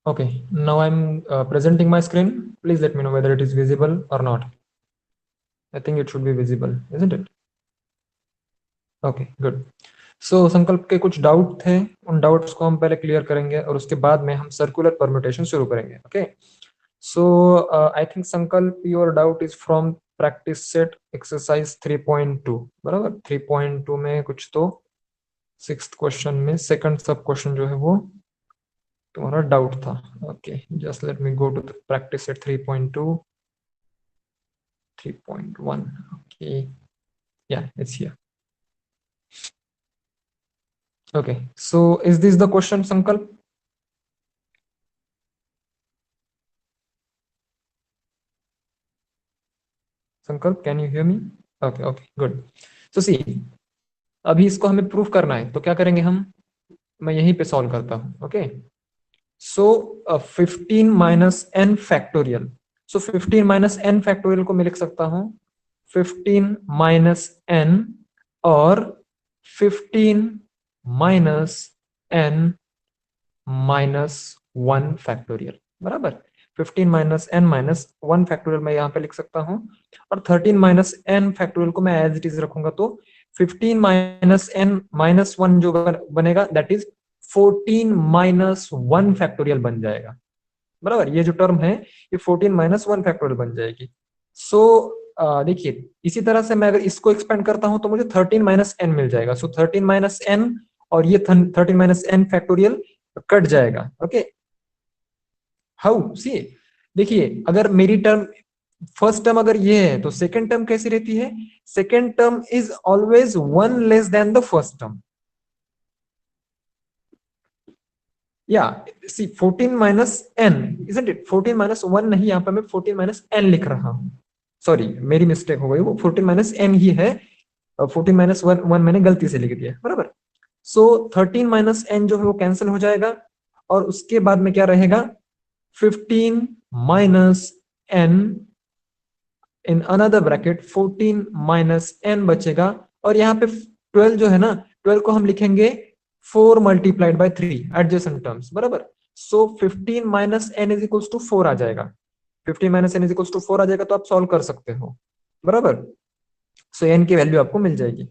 Okay, now I'm presenting my screen. Please let me know whether it is visible or not. I think it should be visible, isn't it? Okay, good. So संकल्प के कुछ doubt थे, उन doubts को हम पहले clear करेंगे और उसके बाद में हम सर्कुलर परम्यूटेशन शुरू करेंगे. Okay. So I think संकल्प your doubt is from practice set exercise 3.2. बराबर 3.2 में कुछ तो 6th क्वेश्चन में सेकंड सब क्वेश्चन जो है वो तुम्हारा डाउट था. Okay, just let me go to the practice set 3.2 3.1. okay, yeah, it's here. Okay, so is this the question, Sankalp? Sankalp, can you hear me? Okay, okay, good. So see, अभी इसको हमें proof करना है, तो क्या करेंगे हम? मैं यहीं पे सॉल्व करता हूं. ओके, सो 15 माइनस n फैक्टोरियल. सो 15 माइनस n फैक्टोरियल को मैं लिख सकता हूं 15 माइनस n और 15 माइनस n माइनस 1 फैक्टोरियल. बराबर 15 माइनस n माइनस 1 फैक्टोरियल मैं यहाँ पे लिख सकता हूँ और 13 माइनस n फैक्टोरियल को मैं एज इट इज रखूंगा, तो 15 माइनस n माइनस 1 जो बनेगा दैट इज 14 माइनस 1 फैक्टोरियल बन जाएगा. बराबर, ये जो टर्म है ये 14 माइनस 1 फैक्टोरियल बन जाएगी. सो देखिए, इसी तरह से मैं अगर इसको एक्सपेंड करता हूं तो मुझे 13 माइनस n मिल जाएगा. सो 13 माइनस n और ये 13 माइनस n फैक्टोरियल कट जाएगा. ओके, हाउ सी, देखिए अगर मेरी टर्म फर्स्ट टर्म अगर ये है तो सेकंड टर्म कैसी रहती है? Second term is always one less than the first term. या सी 14 minus n, isn't it? 14 minus 1 नहीं, यहाँ पे मैं 14 माइनस n लिख रहा हूँ. सॉरी, मेरी मिस्टेक हो गई, वो 14 माइनस n ही है. 14 माइनस 1 मैंने गलती से लिख दिया. बराबर, सो 13 माइनस n जो है वो कैंसिल हो जाएगा और उसके बाद में क्या रहेगा? 15 minus n in another bracket 14 minus n बचेगा. और यहाँ पे 12 जो है ना, 12 को हम लिखेंगे 4 मल्टीप्लाइड बाय 3 एडजेसेंट टर्म्स. बराबर, so 15 minus n is equals to 4 आ जाएगा. 15 minus n is equals to 4 आ जाएगा, तो आप सॉल्व कर सकते हो. बराबर, सो n की वैल्यू आपको मिल जाएगी.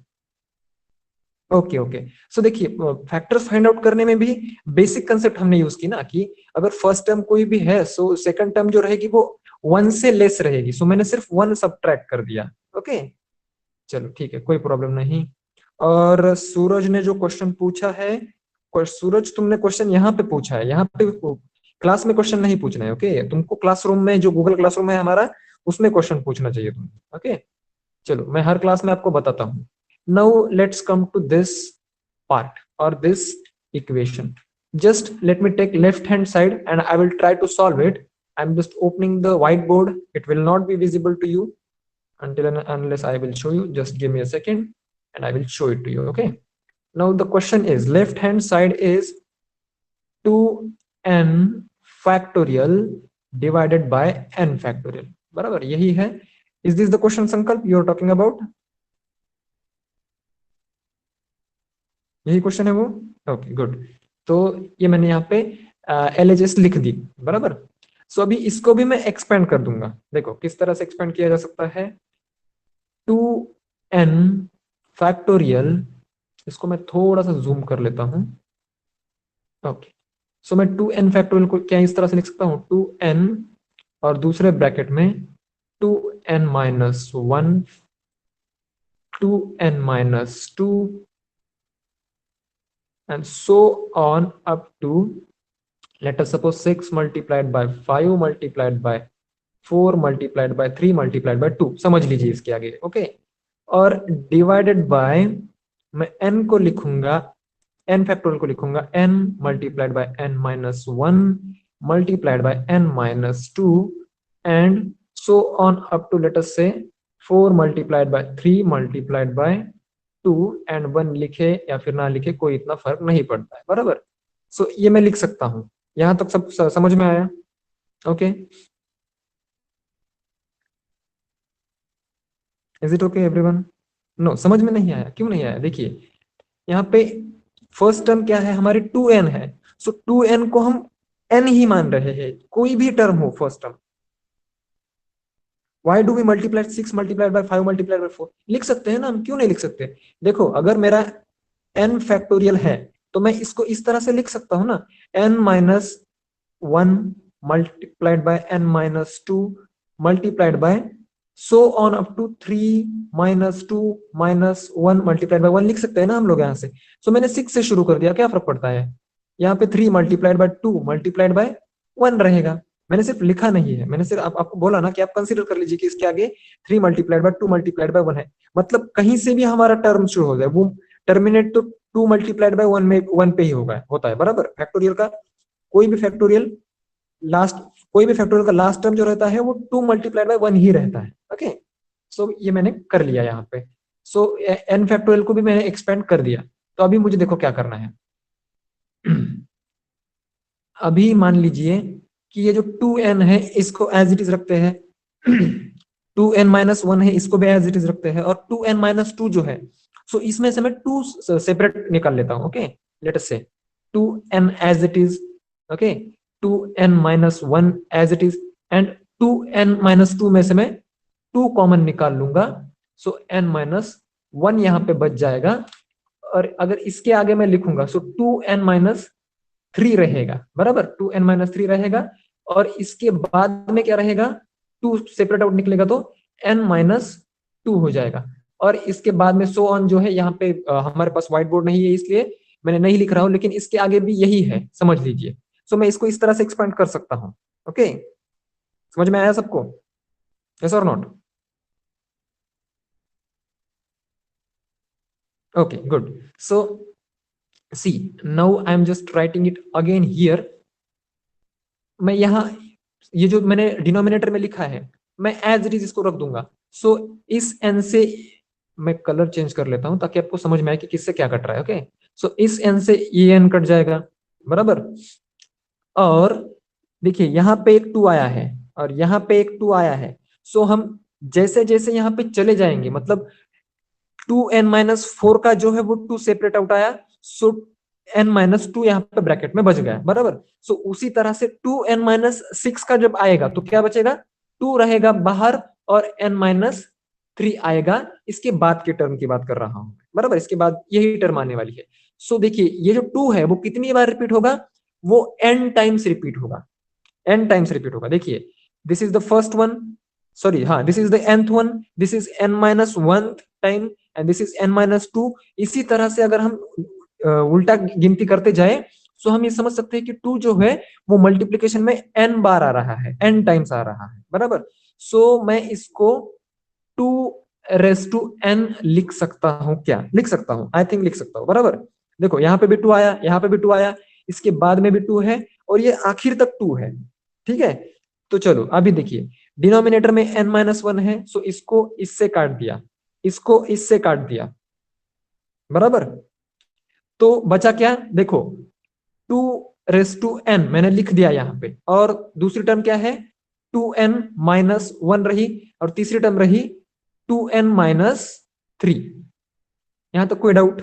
ओके ओके, सो देखिए फैक्टर्स फाइंड आउट करने में भी बेसिक कंसेप्ट हमने यूज की ना, कि अगर फर्स्ट टर्म कोई भी है सो सेकंड टर्म जो रहेगी वो 1 से लेस रहेगी. सो मैंने सिर्फ 1 सब्ट्रैक्ट कर दिया. ओके, चलो ठीक है, कोई प्रॉब्लम नहीं. और सूरज ने जो क्वेश्चन पूछा है, सूरज तुमने क्वेश्चन यहाँ पे पूछा है, यहाँ पे क्लास में क्वेश्चन नहीं पूछना है. ओके, तुमको क्लासरूम में जो गूगल क्लासरूम है हमारा, उसमें क्वेश्चन पूछना चाहिए तुमको. ओके, चलो मैं हर क्लास में आपको बताता हूँ. Now let's come to this part or this equation. Just let me take left hand side and I will try to solve it. I'm just opening the whiteboard. It will not be visible to you until and unless I will show you. Just give me a second and I will show it to you. Okay. Now the question is, left hand side is 2n factorial divided by n factorial. बराबर, यही है. Is this the question, Sankalp, you are talking about? यही question है वो. Okay good, तो ये मैंने यहाँ पे LHS लिख दी. बराबर, सो अभी इसको भी मैं एक्सपेंड कर दूंगा. देखो किस तरह से एक्सपेंड किया जा सकता है. 2n फैक्टोरियल, इसको मैं थोड़ा सा जूम कर लेता हूं. ओके, सो मैं 2n फैक्टोरियल को क्या इस तरह से लिख सकता हूं, 2n और दूसरे ब्रैकेट में 2n minus 1, 2n minus 2 and so on up to, let us suppose 6 multiplied by 5 multiplied by 4 multiplied by 3 multiplied by 2. समझ लीजिए इसके आगे. ओके, और डिवाइडेड बाय, मैं n को लिखूंगा, n फैक्टोरियल को लिखूंगा n multiplied by n minus 1 multiplied by n minus 2 and so on up to let us say 4 multiplied by 3 multiplied by 2 and 1 लिखे या फिर ना लिखे कोई इतना फर्क नहीं पड़ता है. बराबर, सो ये मैं लिख सकता हूं. यहां तक सब समझ में आया? Okay, is it okay everyone? No, समझ में नहीं आया? क्यों नहीं आया? देखिए यहाँ पे फर्स्ट टर्म क्या है हमारी, 2n है. सो 2n को हम n ही मान रहे हैं, कोई भी टर्म हो first term. Why do we multiply 6 multiplied by 5 multiplied by 4, लिख सकते हैं ना हम, क्यों नहीं लिख सकते? देखो अगर मेरा n फैक्टोरियल है तो मैं इसको इस तरह से लिख सकता हूं ना, n minus 1 multiplied by n minus 2 multiplied by so on up to 3 minus 2 minus 1 multiplied by 1 लिख सकते हैं ना हम लोग यहाँ से। सो मैंने 6 से शुरू कर दिया, क्या फर्क पड़ता है? यहाँ पे 3 मल्टीप्लाइड बाय 2 मल्टीप्लाइड बाय 1 रहेगा। मैंने सिर्फ लिखा नहीं है, मैंने सिर्फ आपको बोला ना कि आप कंसीडर कर लीजिए कि इसके आगे 3 मल्टीप्लाइड बाय 2 मल्टीप्लाइड बाय 1 है। मतलब कहीं से भी हमारा टर्म शुरू हो जाए वो टर्मिनेट तो 2 मल्टीप्लाइड बाय 1 में 1 पे ही होगा, होता है बराबर। फैक्टोरियल का कोई भी फैक्टोरियल लास्ट, कोई भी फैक्टोरियल का लास्ट टर्म जो रहता है वो 2 मल्टीप्लाइड बाय 1 ही रहता है। ओके, सो ये मैंने कर लिया यहाँ पे। सो एन फैक्टोरियल को भी मैंने एक्सपेंड कर दिया। तो अभी मुझे देखो क्या करना है। अभी मान लीजिए कि ये जो 2n है इसको एज इट इज रखते हैं। 2n माइनस 1 है इसको भी एज इट इज रखते हैं, और 2n माइनस 2 जो है, सो इसमें से मैं 2 सेपरेट निकाल लेता हूं। Okay, late us say 2n as it is, okay, 2n minus 1 as it is, and 2n minus 2 में से मैं 2 कॉमन निकाल लूंगा। सो n माइनस 1 यहाँ पे बच जाएगा, और अगर इसके आगे मैं लिखूंगा सो 2n माइनस 3 रहेगा बराबर, 2n माइनस 3 रहेगा। और इसके बाद में क्या रहेगा, 2 सेपरेट आउट निकलेगा तो n माइनस 2 हो जाएगा। और इसके बाद में सो ऑन जो है, यहाँ पे हमारे पास व्हाइट बोर्ड नहीं है इसलिए मैंने नहीं लिख रहा हूं, लेकिन इसके आगे भी यही है, समझ लीजिए। सो मैं इसको इस तरह से एक्सपेंड कर सकता हूँ। ओके, समझ में आया सबको? यस और not? Okay, good. So see now I am just writing it again here. मैं यहाँ ये जो मैंने डिनोमिनेटर में लिखा है मैं एज इट इज इसको रख दूंगा। सो इस एन से मैं कलर चेंज कर लेता हूं ताकि आपको समझ में आए कि किससे क्या कट रहा है। ओके, सो इस एन से ये एन कट जाएगा बराबर। और देखिए यहाँ पे एक 2 आया है और यहाँ पे एक 2 आया है। सो हम जैसे जैसे यहाँ पे चले जाएंगे, मतलब 2n-4 का जो है वो 2 सेपरेट आउट आया, सो n-2 यहाँ पे ब्रैकेट में बच गया बराबर। सो उसी तरह से 2n-6 का जब आएगा तो क्या बचेगा, 2 रहेगा बाहर और n-3 आएगा। इसके बाद के टर्म की बात कर रहा हूं बराबर, इसके बाद यही टर्म आने वाली है। सो देखिए ये जो 2 है वो कितनी बार रिपीट होगा, वो n टाइम्स रिपीट होगा, n टाइम्स रिपीट होगा। देखिए this is the first one, sorry हाँ this is the nth one, this is n-1 time and this is n-2। इसी तरह से अगर हम उल्टा गिनती करते जाए तो हम ये समझ सकते हैं कि 2 जो है वो मल्टीप्लीकेशन में n बार आ रहा है, n टाइम्स आ रहा है बराबर। सो मैं इसको 2 रेस टू n लिख सकता हूं, क्या लिख सकता हूं, आई थिंक लिख सकता हूं बराबर। देखो यहाँ पे भी 2 आया, यहाँ पे भी 2 आया, इसके बाद में भी 2 है, और ये आखिर तक 2 है। ठीक है, तो चलो अभी देखिए डिनोमिनेटर में n-1 है, सो इसको इससे काट दिया, इसको इससे काट दिया बराबर। तो बचा क्या, देखो 2 रेस टू n मैंने लिख दिया यहाँ पे, और दूसरी टर्म क्या है 2n-1 रही, और तीसरी टर्म रही 2n-3। यहां तक कोई डाउट?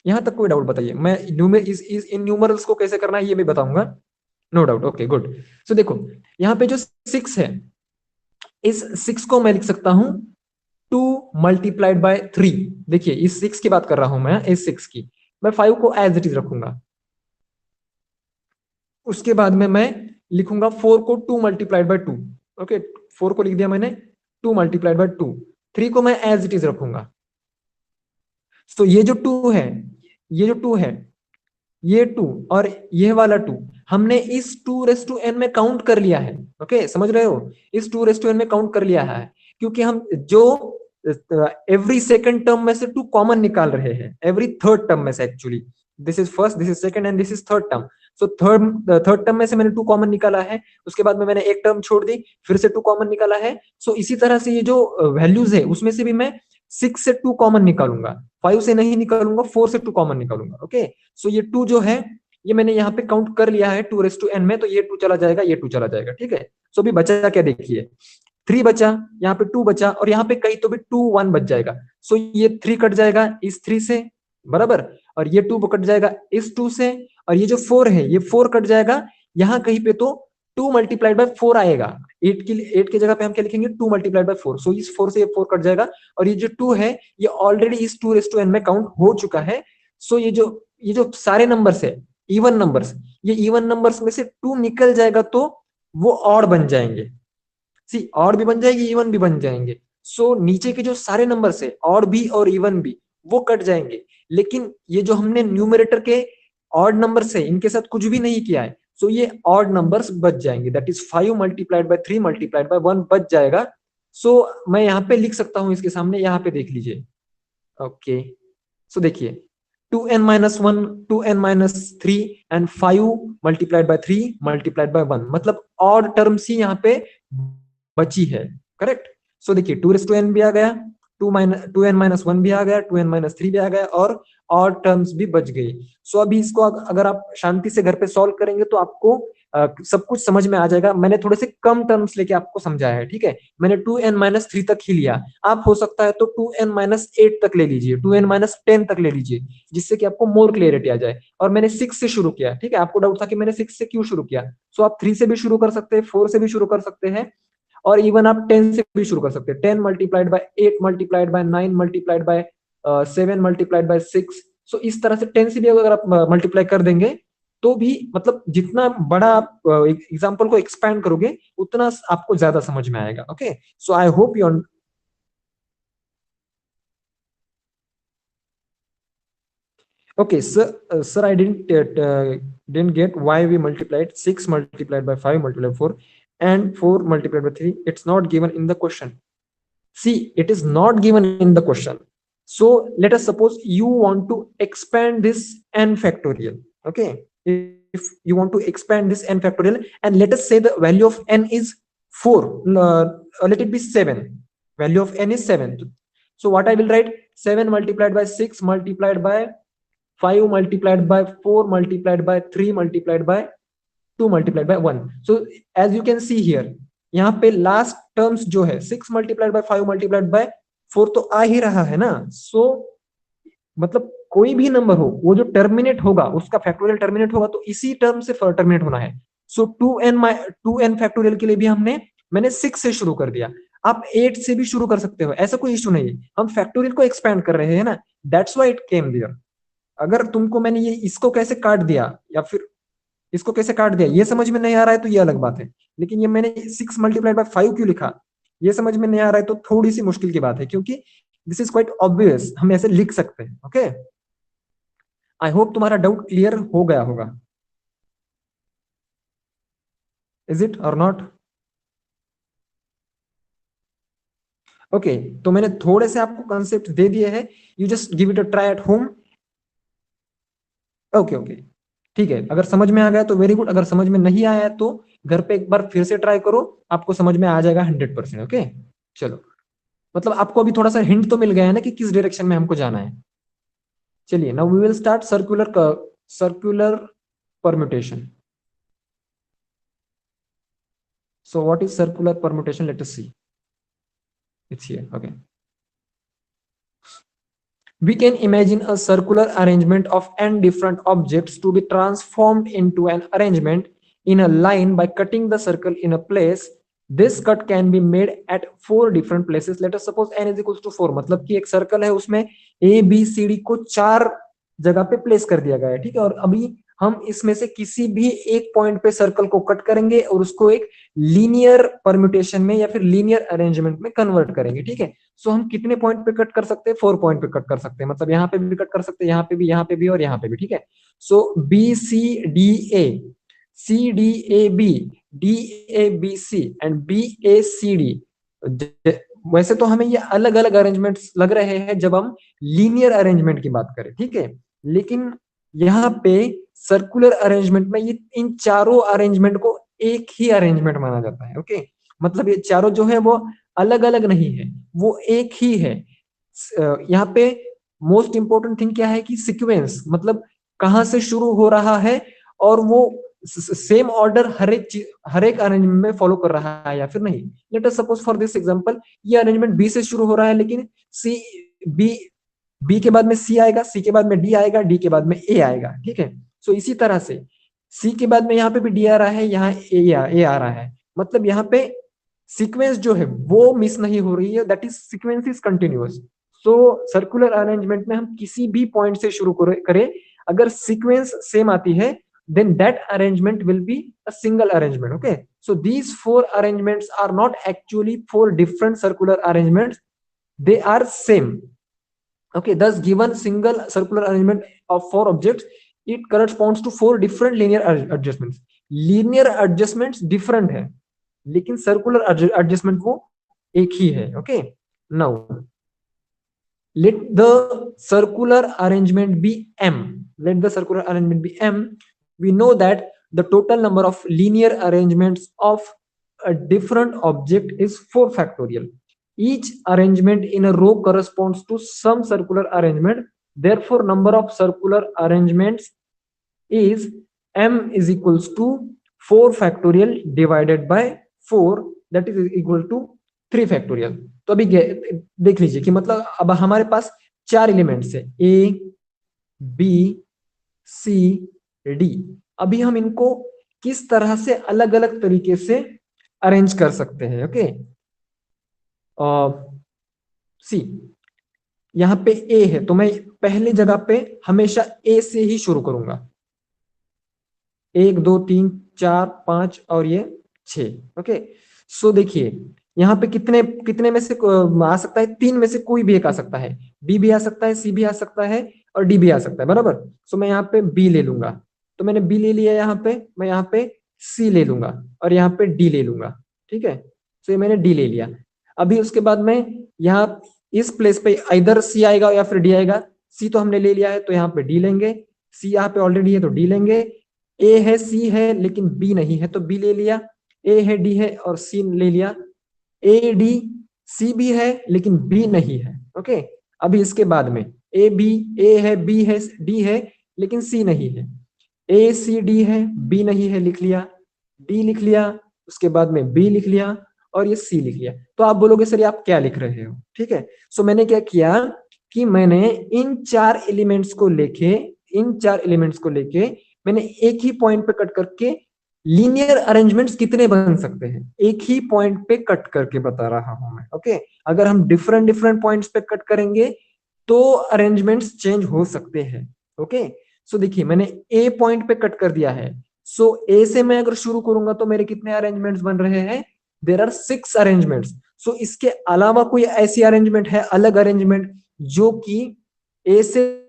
यहां तक कोई डाउट बताइए। मैं इन न्यूमरल्स को कैसे करना है ये भी बताऊंगा, no doubt. Okay good. So देखो यहाँ पे जो 6 है, इस 6 को मैं लिख सकता हूं 2 मल्टीप्लाइड बाय 3। देखिए इस 6 की बात कर रहा हूं मैं, इस 6 की, मैं 5 को एज इट इज रखूंगा। उसके बाद में मैं लिखूंगा 4 को 2 मल्टीप्लाइड बाय 2। ओके, 4 को लिख दिया मैंने 2 मल्टीप्लाइड बाय 2। 3 को मैं एज इट इज रखूंगा। तो ये जो 2 है, ये जो 2 है, ये 2 और ये वाला 2 हमने इस 2 रेस टू n में काउंट कर लिया है। ओके, समझ रहे हो, इस 2 रेस टू n में काउंट कर लिया है, क्योंकि हम जो एवरी सेकंड टर्म में से 2 कॉमन निकाल रहे हैं, एवरी थर्ड टर्म में से actually, this is first, this is second and this is third term. So third term में से मैंने 2 कॉमन निकाला है, उसके बाद में मैंने एक टर्म छोड़ दी, फिर से 2 कॉमन निकाला है। सो इसी तरह से ये जो वैल्यूज है उसमें से भी मैं 6 से 2 कॉमन निकालूंगा, 5 से नहीं निकालूंगा, 4 से 2 कॉमन निकालूंगा। ओके, सो ये 2 जो है ये मैंने यहाँ पे काउंट कर लिया है 2 रेस टू n में, तो ये 2 चला जाएगा, ये 2 चला जाएगा। ठीक है, सो अभी बचा क्या, देखिए 3 बचा, यहाँ पे 2 बचा, और यहाँ पे कहीं तो भी 2 1 बच जाएगा। सो ये 3 कट जाएगा इस 3 से, बराबर, और ये 2 कट जाएगा इस 2 से, और ये जो 4 है ये 4 कट जाएगा यहाँ कहीं पे, तो 2 मल्टीप्लाइड बाय 4 आएगा। 8 की जगह पे हम क्या लिखेंगे, 2 मल्टीप्लाइड बाय 4। सो इस 4 से ये 4 कट जाएगा, और ये जो 2 है ये ऑलरेडी इस 2n में काउंट हो चुका है। सो ये जो सारे नंबर्स है इवन नंबर्स, ये इवन नंबर्स में से 2 निकल जाएगा तो वो ऑड बन जाएंगे। सी ऑड भी बन जाएगी, इवन भी बन जाएंगे। सो नीचे के जो सारे नंबर्स है ऑड भी और इवन भी वो कट जाएंगे, लेकिन ये जो हमने न्यूमरेटर के ऑड नंबर्स है इनके साथ कुछ भी नहीं किया है, सो ये ऑड नंबर्स बच जाएंगे। That is 5 multiplied by 3 multiplied by 1 बच जाएगा। सो मैं यहाँ पे लिख सकता हूँ इसके सामने, यहाँ पे देख लीजिए। ओके, सो देखिए 2n-1, 2n-3 and 5 multiplied by 3 multiplied by 1, मतलब ऑड टर्म्स ही यहाँ पे बची है। करेक्ट। सो देखिए 2n भी आ गया, 2n-1 भी आ गया, 2n-3 भी आ गया, और ऑड टर्म्स भी बच गई। सो अभी इसको अगर आप शांति से घर पे सॉल्व करेंगे तो आपको सब कुछ समझ में आ जाएगा। मैंने थोड़े से कम टर्म्स लेके आपको समझाया है, ठीक है। मैंने 2n-3 तक ही लिया, आप हो सकता है तो 2n-8 तक ले लीजिए, 2n-10 तक ले लीजिए, जिससे कि आपको मोर क्लियरिटी आ जाए। और मैंने 6 से शुरू किया, ठीक है। आपको डाउट था कि मैंने 6 से क्यों शुरू किया, सो आप 3 से भी शुरू कर सकते हैं, 4 से भी शुरू कर सकते हैं, और इवन आप 10 से भी शुरू कर सकते हैं। 10 multiplied by 8 multiplied by 9 multiplied by 7 multiplied by 6। सो इस तरह से 10 से भी अगर आप मल्टीप्लाई कर देंगे तो भी, मतलब जितना बड़ा आप एग्जाम्पल को एक्सपैंड करोगे उतना आपको ज्यादा समझ में आएगा। Okay, so I hope you okay sir, I didn't get why we multiplied 6 multiplied by 5 multiplied by 4 and 4 multiplied by 3. It's not given in the question. See, it is not given in the question. So let us suppose you want to expand this n factorial. Okay, if you want to expand this n factorial, and let us say the value of n is 4, let it be 7. Value of n is 7. So what I will write, 7 multiplied by 6 multiplied by 5 multiplied by 4 multiplied by 3 multiplied by 2 multiplied by 1. So as you can see here, यहाँ पे last terms जो है 6 multiplied by 5 multiplied by 4 तो आ ही रहा है ना। सो मतलब कोई भी नंबर हो वो जो टर्मिनेट होगा उसका फैक्टोरियल टर्मिनेट होगा तो इसी टर्म से टर्मिनेट होना है। सो 2n फैक्टोरियल के लिए भी मैंने 6 से शुरू कर दिया, आप 8 से भी शुरू कर सकते हो, ऐसा कोई इश्यू नहीं है। हम फैक्टोरियल को एक्सपैंड कर रहे हैं ना, that's why it came there. अगर तुमको मैंने ये इसको कैसे काट दिया या फिर इसको कैसे काट दिया ये समझ में नहीं आ रहा है तो ये अलग बात है, लेकिन ये मैंने 6 मल्टीप्लाइड बाय 5 क्यों लिखा ये समझ में नहीं आ रहा है तो थोड़ी सी मुश्किल की बात है, क्योंकि दिस इज क्वाइट ऑब्वियस, हम ऐसे लिख सकते हैं। ओके, आई होप तुम्हारा डाउट क्लियर हो गया होगा। इज इट और नॉट? ओके, तो मैंने थोड़े से आपको कंसेप्ट दे दिए हैं, you just give it a try at home. Okay okay, ठीक है, अगर समझ में आ गया तो वेरी गुड, अगर समझ में नहीं आया तो घर पे एक बार फिर से ट्राई करो, आपको समझ में आ जाएगा 100%। ओके, चलो, मतलब आपको अभी थोड़ा सा हिंट तो मिल गया है ना कि किस डायरेक्शन में हमको जाना है। चलिए, now we will start circular permutation. So what is circular permutation? Let us see. It's here. Okay. We can imagine a circular arrangement of n different objects to be transformed into an arrangement in a line by cutting the circle in a place. This cut can be made at 4 different places. Let us suppose n is equals to 4, मतलब कि एक circle है उसमें a b c d को 4 जगह पे place कर दिया गया है, ठीक है। और अभी हम इसमें से किसी भी एक पॉइंट पे सर्कल को कट करेंगे और उसको एक लीनियर परम्यूटेशन में या फिर लीनियर अरेंजमेंट में कन्वर्ट करेंगे, ठीक है। सो हम कितने पॉइंट पे कट कर सकते हैं? 4 पॉइंट पे कट कर सकते हैं, मतलब यहाँ पे भी कट कर सकते हैं, यहाँ पे भी, यहाँ पे भी और यहाँ पे भी, ठीक है। So B C D A, C D A B, D A B C and B A C D. वैसे तो हमें ये अलग अलग अरेंजमेंट्स लग रहे हैं जब हम लीनियर अरेंजमेंट की बात करें, ठीक है, लेकिन यहाँ पे सर्कुलर अरेंजमेंट में ये इन चारों अरेंजमेंट को एक ही अरेंजमेंट माना जाता है। ओके, मतलब ये चारों जो है वो अलग अलग नहीं है, वो एक ही है। यहाँ पे मोस्ट इंपोर्टेंट थिंग क्या है कि सीक्वेंस, मतलब कहाँ से शुरू हो रहा है और वो सेम ऑर्डर हर एक अरेंजमेंट में फॉलो कर रहा है या फिर नहीं। Let us suppose for this example ये अरेंजमेंट बी से शुरू हो रहा है लेकिन सी बी बी के बाद में सी आएगा, सी के बाद में डी आएगा, डी के बाद में ए आएगा, ठीक है। सो इसी तरह से सी के बाद में यहाँ पे भी डी आ रहा है, यहाँ ए आ रहा है, मतलब यहाँ पे सीक्वेंस जो है वो मिस नहीं हो रही है, that is sequence is continuous. So circular arrangement में हम किसी भी पॉइंट से शुरू करें, अगर सीक्वेंस सेम आती है, then that arrangement will be a single arrangement. Okay, so these four arrangements are not actually four different circular arrangements, they are same. Okay, thus given single circular arrangement of four objects, it corresponds to four different linear adjustments. Linear adjustments different है, लेकिन circular adjustment वो एक ही है. Okay, now let the circular arrangement be M. Let the circular arrangement be M. We know that the total number of linear arrangements of a different object is 4 factorial. Each arrangement in a row corresponds to some circular arrangement. Therefore, number of circular arrangements is M is equals to 4 factorial divided by 4, that is equal to 3 factorial. तो अभी देख लीजिए कि मतलब अब हमारे पास 4 elements है, ए बी सी डी। अभी हम इनको किस तरह से अलग अलग तरीके से अरेंज कर सकते हैं। ओके, सी यहां पे ए है, तो मैं पहली जगह पे हमेशा ए से ही शुरू करूंगा, 1 2 3 4 5 और ये 6। ओके, सो देखिए यहाँ पे कितने कितने में से आ सकता है, 3 में से कोई भी एक आ सकता है, बी भी आ सकता है, सी भी आ सकता है और डी भी आ सकता है, बराबर। सो मैं यहाँ पे बी ले लूंगा, तो मैंने बी ले लिया, यहाँ पे मैं यहाँ पे सी ले लूंगा और यहाँ पे डी ले लूंगा, ठीक है। सो ये मैंने डी ले लिया। अभी उसके बाद में यहाँ इस प्लेस पे इधर सी आएगा या फिर डी आएगा। सी तो हमने ले लिया है तो यहाँ पे डी लेंगे, सी यहाँ पे ऑलरेडी है तो डी लेंगे। ए है सी है लेकिन बी नहीं है तो बी ले लिया, ए है डी है और सी ले लिया, ए डी सी भी है लेकिन बी नहीं है। ओके, अभी इसके बाद में ए बी, ए है बी है डी है लेकिन सी नहीं है, ए सी डी है बी नहीं है, लिख लिया, डी लिख लिया, उसके बाद में बी लिख लिया और ये सी लिख लिया। तो आप बोलोगे सर ये आप क्या लिख रहे हो, ठीक है। सो मैंने क्या किया कि मैंने इन 4 एलिमेंट्स को लेके मैंने एक ही पॉइंट पे कट करके लीनियर अरेंजमेंट्स कितने बन सकते हैं एक ही पॉइंट पे कट करके बता रहा हूं मैं। ओके, अगर हम डिफरेंट डिफरेंट पॉइंट्स पे कट करेंगे तो अरेंजमेंट्स चेंज हो सकते हैं। ओके, सो देखिए मैंने ए पॉइंट पे कट कर दिया है, सो ए से मैं अगर शुरू करूंगा तो मेरे कितने अरेंजमेंट्स बन रहे हैं, देयर आर 6 अरेंजमेंट्स। सो इसके अलावा कोई ऐसी अरेंजमेंट है, अलग अरेंजमेंट जो कि ए से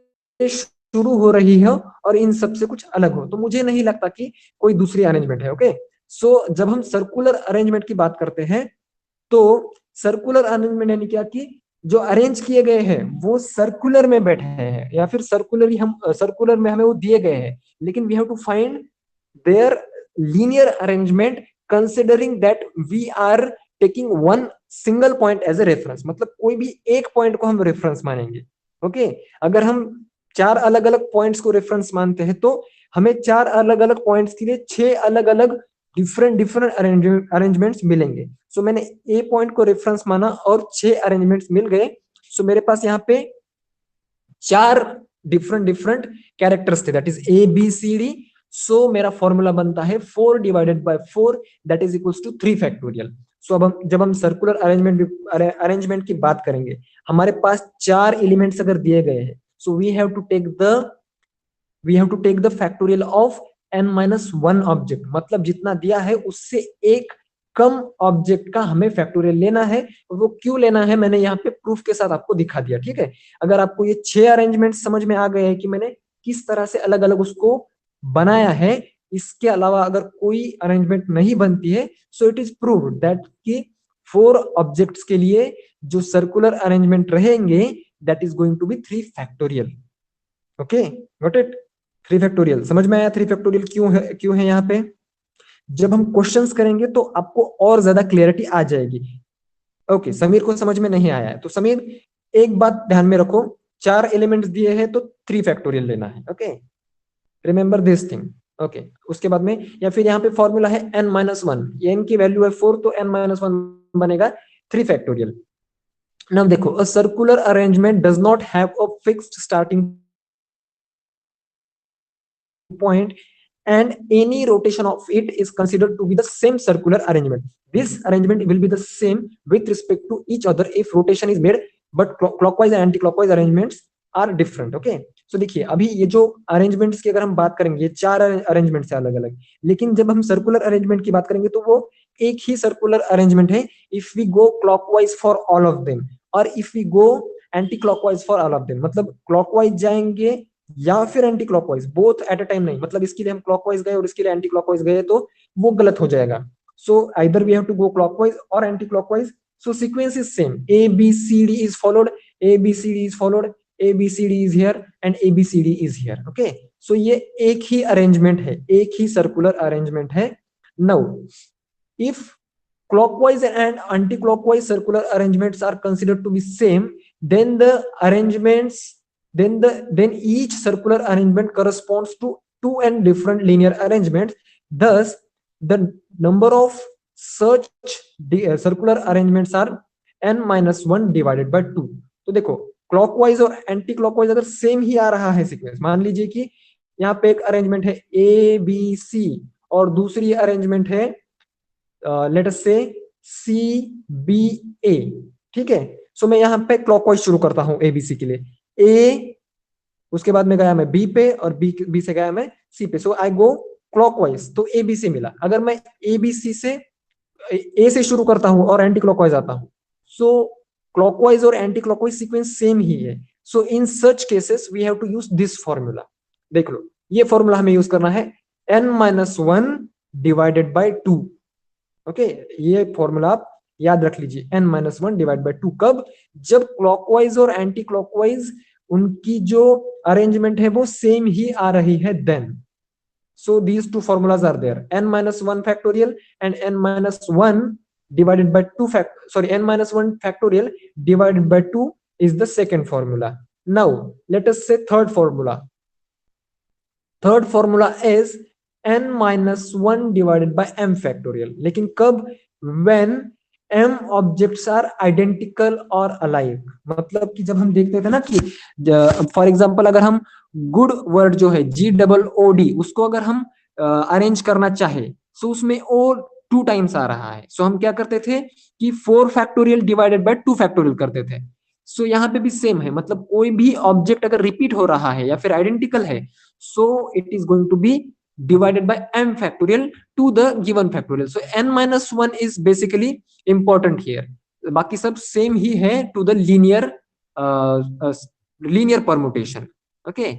शुरू हो रही है और इन सबसे कुछ अलग हो, तो मुझे नहीं लगता कि कोई दूसरी अरेंजमेंट है। ओके, सो जब हम सर्कुलर अरेंजमेंट की बात करते हैं तो सर्कुलर अरेंजमेंट यानी क्या कि जो अरेंज किए गए हैं वो सर्कुलर में बैठे हैं या फिर सर्कुलर में हमें वो दिए गए हैं, लेकिन we have to find their linear arrangement considering that we are taking one single point as a reference, मतलब कोई भी एक पॉइंट को हम रेफरेंस मानेंगे। ओके, अगर हम 4 अलग अलग पॉइंट्स को रेफरेंस मानते हैं तो हमें 4 अलग अलग पॉइंट्स के लिए 6 अलग अलग डिफरेंट अरेंजमेंट्स मिलेंगे। सो मैंने ए पॉइंट को रेफरेंस माना और 6 अरेंजमेंट्स मिल गए। सो मेरे पास यहाँ पे 4 डिफरेंट कैरेक्टर्स थे, that is A B C D. So मेरा फॉर्मूला बनता है 4 divided by 4 that is equals to 3 factorial. So अब जब हम सर्कुलर अरेंजमेंट की बात करेंगे, हमारे पास 4 एलिमेंट्स अगर दिए गए हैं, so we have to take the factorial of n-1 object, मतलब जितना दिया है उससे एक कम ऑब्जेक्ट का हमें फैक्टोरियल लेना है। और वो क्यों लेना है मैंने यहाँ पे प्रूफ के साथ आपको दिखा दिया, ठीक है। अगर आपको ये 6 अरेंजमेंट समझ में आ गए हैं कि मैंने किस तरह से अलग अलग उसको बनाया है, इसके अलावा अगर कोई अरेंजमेंट नहीं बनती है, so it is proved that कि 4 ऑब्जेक्ट्स के लिए जो सर्कुलर अरेंजमेंट रहेंगे that is going to be 3 factorial. Okay, got it, 3 factorial. समझ में आया 3 फैक्टोरियल क्यों है यहाँ पे। जब हम क्वेश्चंस करेंगे तो आपको और ज्यादा क्लियरिटी आ जाएगी। ओके, समीर को समझ में नहीं आया है तो समीर एक बात ध्यान में रखो, 4 एलिमेंट्स दिए हैं तो 3 फैक्टोरियल लेना है। Okay, remember this thing. Okay, उसके बाद में या फिर यहाँ पे फॉर्मूला है n-1, n की वैल्यू है 4 तो n-1 बनेगा 3 फैक्टोरियल। नाउ देखो, a circular arrangement does not have a fixed starting point and any rotation of it is considered to be the same circular arrangement. This arrangement will be the same with respect to each other if rotation is made, but clockwise and anti-clockwise arrangements are different. Okay, so देखिए अभी ये जो arrangements की अगर हम बात करेंगे, ये चार अरेंजमेंट्स है अलग अलग, लेकिन जब हम सर्कुलर अरेंजमेंट की बात करेंगे तो वो एक ही सर्कुलर अरेंजमेंट है if we go clockwise for all of them और if we go anti clockwise for all of them, मतलब क्लॉकवाइज जाएंगे या फिर anti clockwise, both at a time नहीं, मतलब इसके लिए हम क्लॉकवाइज गए और इसके लिए एंटी क्लॉकवाइज गए तो वो गलत हो जाएगा. So either we have to go clockwise और anti clockwise. So sequence is same, A B C D is followed, A B C D is followed, A B C D is here and A B C D is here. Okay, so ये एक ही arrangement है, एक ही circular arrangement है. Now if clockwise and anti-clockwise circular arrangements are considered to be same, then the arrangements then each circular arrangement corresponds to two and different linear arrangements. Thus the number of such circular arrangements are n minus 1 divided by 2. तो देखो, clockwise और anti clockwise अगर same ही आ रहा है sequence, मान लीजिए कि यहाँ पे एक अरेंजमेंट है ए बी सी और दूसरी अरेंजमेंट है लेट अस से सी बी ए, ठीक है. सो मैं यहाँ पे क्लॉकवाइज शुरू करता हूँ एबीसी के लिए, ए उसके बाद में गया मैं बी पे और बी से गया मैं सी पे. सो आई गो क्लॉकवाइज, तो एबीसी मिला. अगर मैं एबीसी से ए से शुरू करता हूँ और एंटी क्लॉकवाइज आता हूँ, सो क्लॉकवाइज और एंटी क्लॉकवाइज सीक्वेंस सेम ही है. So in such cases we have to use this formula. देख लो, ये फॉर्मूला हमें यूज करना है n minus 1 divided by 2. Okay, ये फॉर्मूला आप याद रख लीजिए, n माइनस 1 डिवाइड बाई 2. कब? जब क्लॉकवाइज और एंटी क्लॉकवाइज उनकी जो अरेंजमेंट है वो सेम ही आ रही है then. So these two formulas are there, n minus 1 factorial and n minus 1 divided by 2 sorry, n minus 1 factorial divided by 2 is the second formula. Now let us say third formula. Third formula is n minus 1 divided by m factorial. लेकिन कब? when m objects are identical or alike. मतलब कि जब हम देखते थे ना कि फॉर एग्जांपल अगर हम गुड वर्ड जो है GOOD उसको अगर हम अरेंज करना चाहे, सो उसमें ओ 2 टाइम्स आ रहा है, सो हम क्या करते थे कि 4 फैक्टोरियल डिवाइडेड बाय 2 फैक्टोरियल करते थे. सो यहाँ पे भी सेम है, मतलब कोई भी ऑब्जेक्ट अगर रिपीट हो रहा है या फिर आइडेंटिकल है, so it is going to be divided by m factorial to the given factorial. So n minus 1 is basically important here. बाकी सब सेम ही है to the linear permutation. Okay,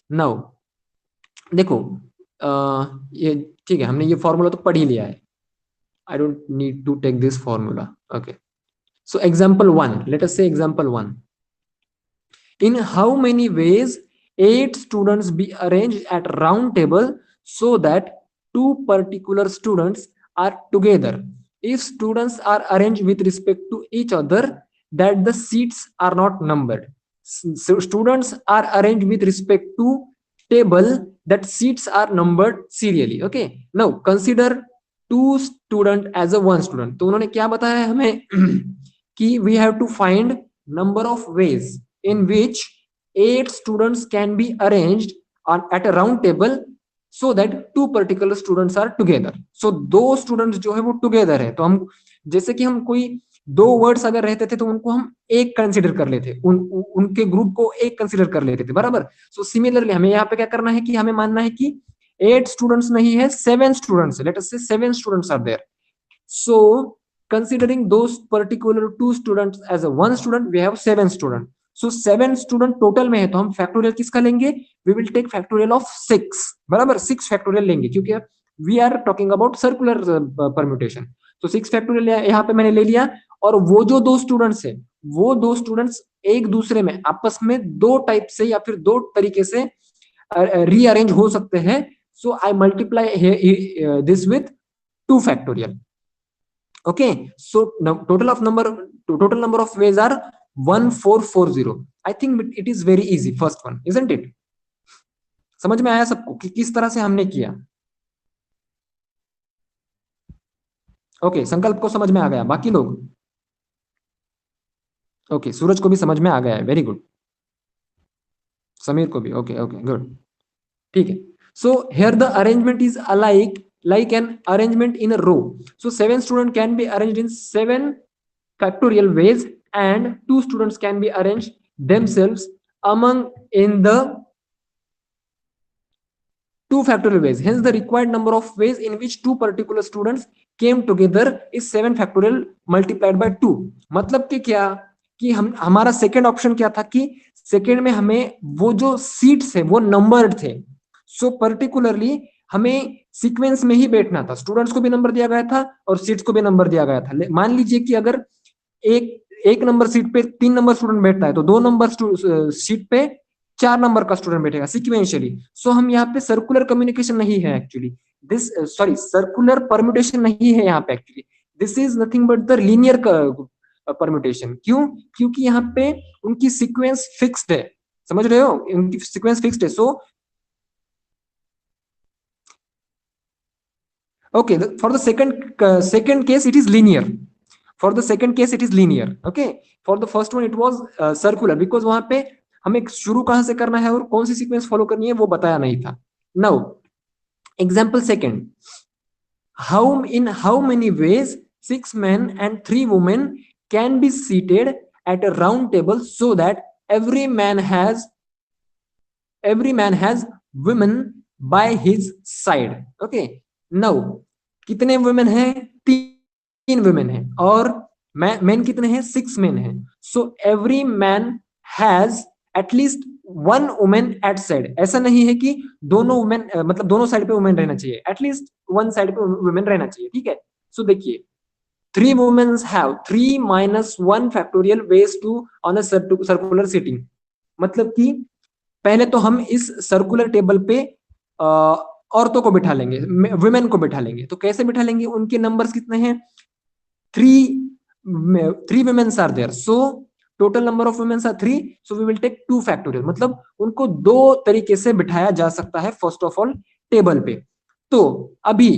now देखो ये ठीक है, हमने ये फॉर्मूला तो पढ़ ही लिया है. I don't need to take this formula. Okay, so example 1, let us say example 1. In how many ways 8 students be arranged at round table so that 2 particular students are together? If students are arranged with respect to each other, that the seats are not numbered. So students are arranged with respect to table, that seats are numbered serially. Okay, now consider 2 student as a 1 student. तो उन्होंने क्या बताया हमें कि we have to find number of ways in which 8 students can be arranged at a round table so that 2 particular students are together. So 2 students जो है वो together है, तो हम जैसे कि हम कोई 2 वर्ड्स अगर रहते थे तो उनको हम एक कंसिडर कर लेते, उनके ग्रुप को एक कंसिडर कर लेते थे, बराबर. सो सिमिलरली हमें यहाँ पे क्या करना है कि हमें मानना है कि 8 स्टूडेंट्स नहीं है, 7 स्टूडेंट्स है. Late us say 7 students are there. So considering those particular 2 students as a 1 student, we have 7 students. So 7 student total में है, तो हम फैक्टोरियल किसका लेंगे? We will take factorial of 6, बराबर. 6 फैक्टोरियल लेंगे क्योंकि we are talking about circular permutation. तो 6 फैक्टोरियल यहाँ पे मैंने ले लिया, और वो जो 2 स्टूडेंट्स है वो 2 स्टूडेंट्स एक दूसरे में आपस में 2 टाइप से या फिर 2 तरीके से रीअरेंज हो सकते हैं. So I multiply this with 2 factorial. Okay, so total number of ways are 1440. I think it is very easy, first one, isn't it? समझ में आया सबको कि किस तरह से हमने किया? ओके, संकल्प को समझ में आ गया, बाकी लोग ओके, सूरज को भी समझ में आ गया है, वेरी गुड। समीर को भी, ओके ओके गुड, ठीक है। So here the arrangement is alike like an arrangement in a row. So 7 students can be arranged in 7 factorial ways, and 2 students can be arranged themselves among in the 2 factorial ways. Hence the required number of ways in which 2 particular students came together is 7 factorial multiplied by 2. मतलब कि क्या, कि हमारा second option क्या था कि second में हमें वो जो सीट्स है वो नंबर्ड थे। सो पर्टिकुलरली हमें सीक्वेंस में ही बैठना था, स्टूडेंट्स को भी नंबर दिया गया था और सीट्स को भी नंबर दिया गया था। मान लीजिए कि अगर एक नंबर सीट पे 3 नंबर स्टूडेंट बैठता है तो 2 नंबर सीट पे 4 नंबर का स्टूडेंट बैठेगा सिक्वेंशियली। सो हम यहाँ पे सर्कुलर कम्युनिकेशन नहीं है actually, this sorry circular permutation नहीं है यहाँ पे actually, this is nothing but the linear permutation. क्यों? क्योंकि यहाँ पे उनकी सीक्वेंस फिक्स्ड है, समझ रहे हो, उनकी सीक्वेंस फिक्स्ड है। सो okay, for the second case it is linear, for the second case it is linear, okay, for the first one it was circular because वहां पे हमें शुरू कहां से करना है और कौन सी सीक्वेंस फॉलो करनी है वो बताया नहीं था। Now example second, how many ways 6 men and 3 women can be seated at a round table so that every man has women by his side, okay। Now कितने वुमेन हैं? 3 women हैं, और मैन कितने हैं? 6 मैन हैं। So every man has at least 1 women at side. ऐसा नहीं है कि दोनों वुमेन मतलब दोनों साइड पे वुमेन रहना चाहिए, एटलीस्ट 1 साइड पे वुमेन रहना चाहिए, ठीक है। सो देखिए 3 women have 3 minus 1 factorial ways to on a circular seating। मतलब कि पहले तो हम इस सर्कुलर टेबल पे औरतों को बिठा लेंगे, वुमेन को बिठा लेंगे। तो कैसे बिठा लेंगे? उनके नंबर्स कितने हैं? 3 women are there, so total number of women are 3, so we will take 2 factorial. मतलब उनको 2 तरीके से बिठाया जा सकता है फर्स्ट ऑफ ऑल टेबल पे। तो अभी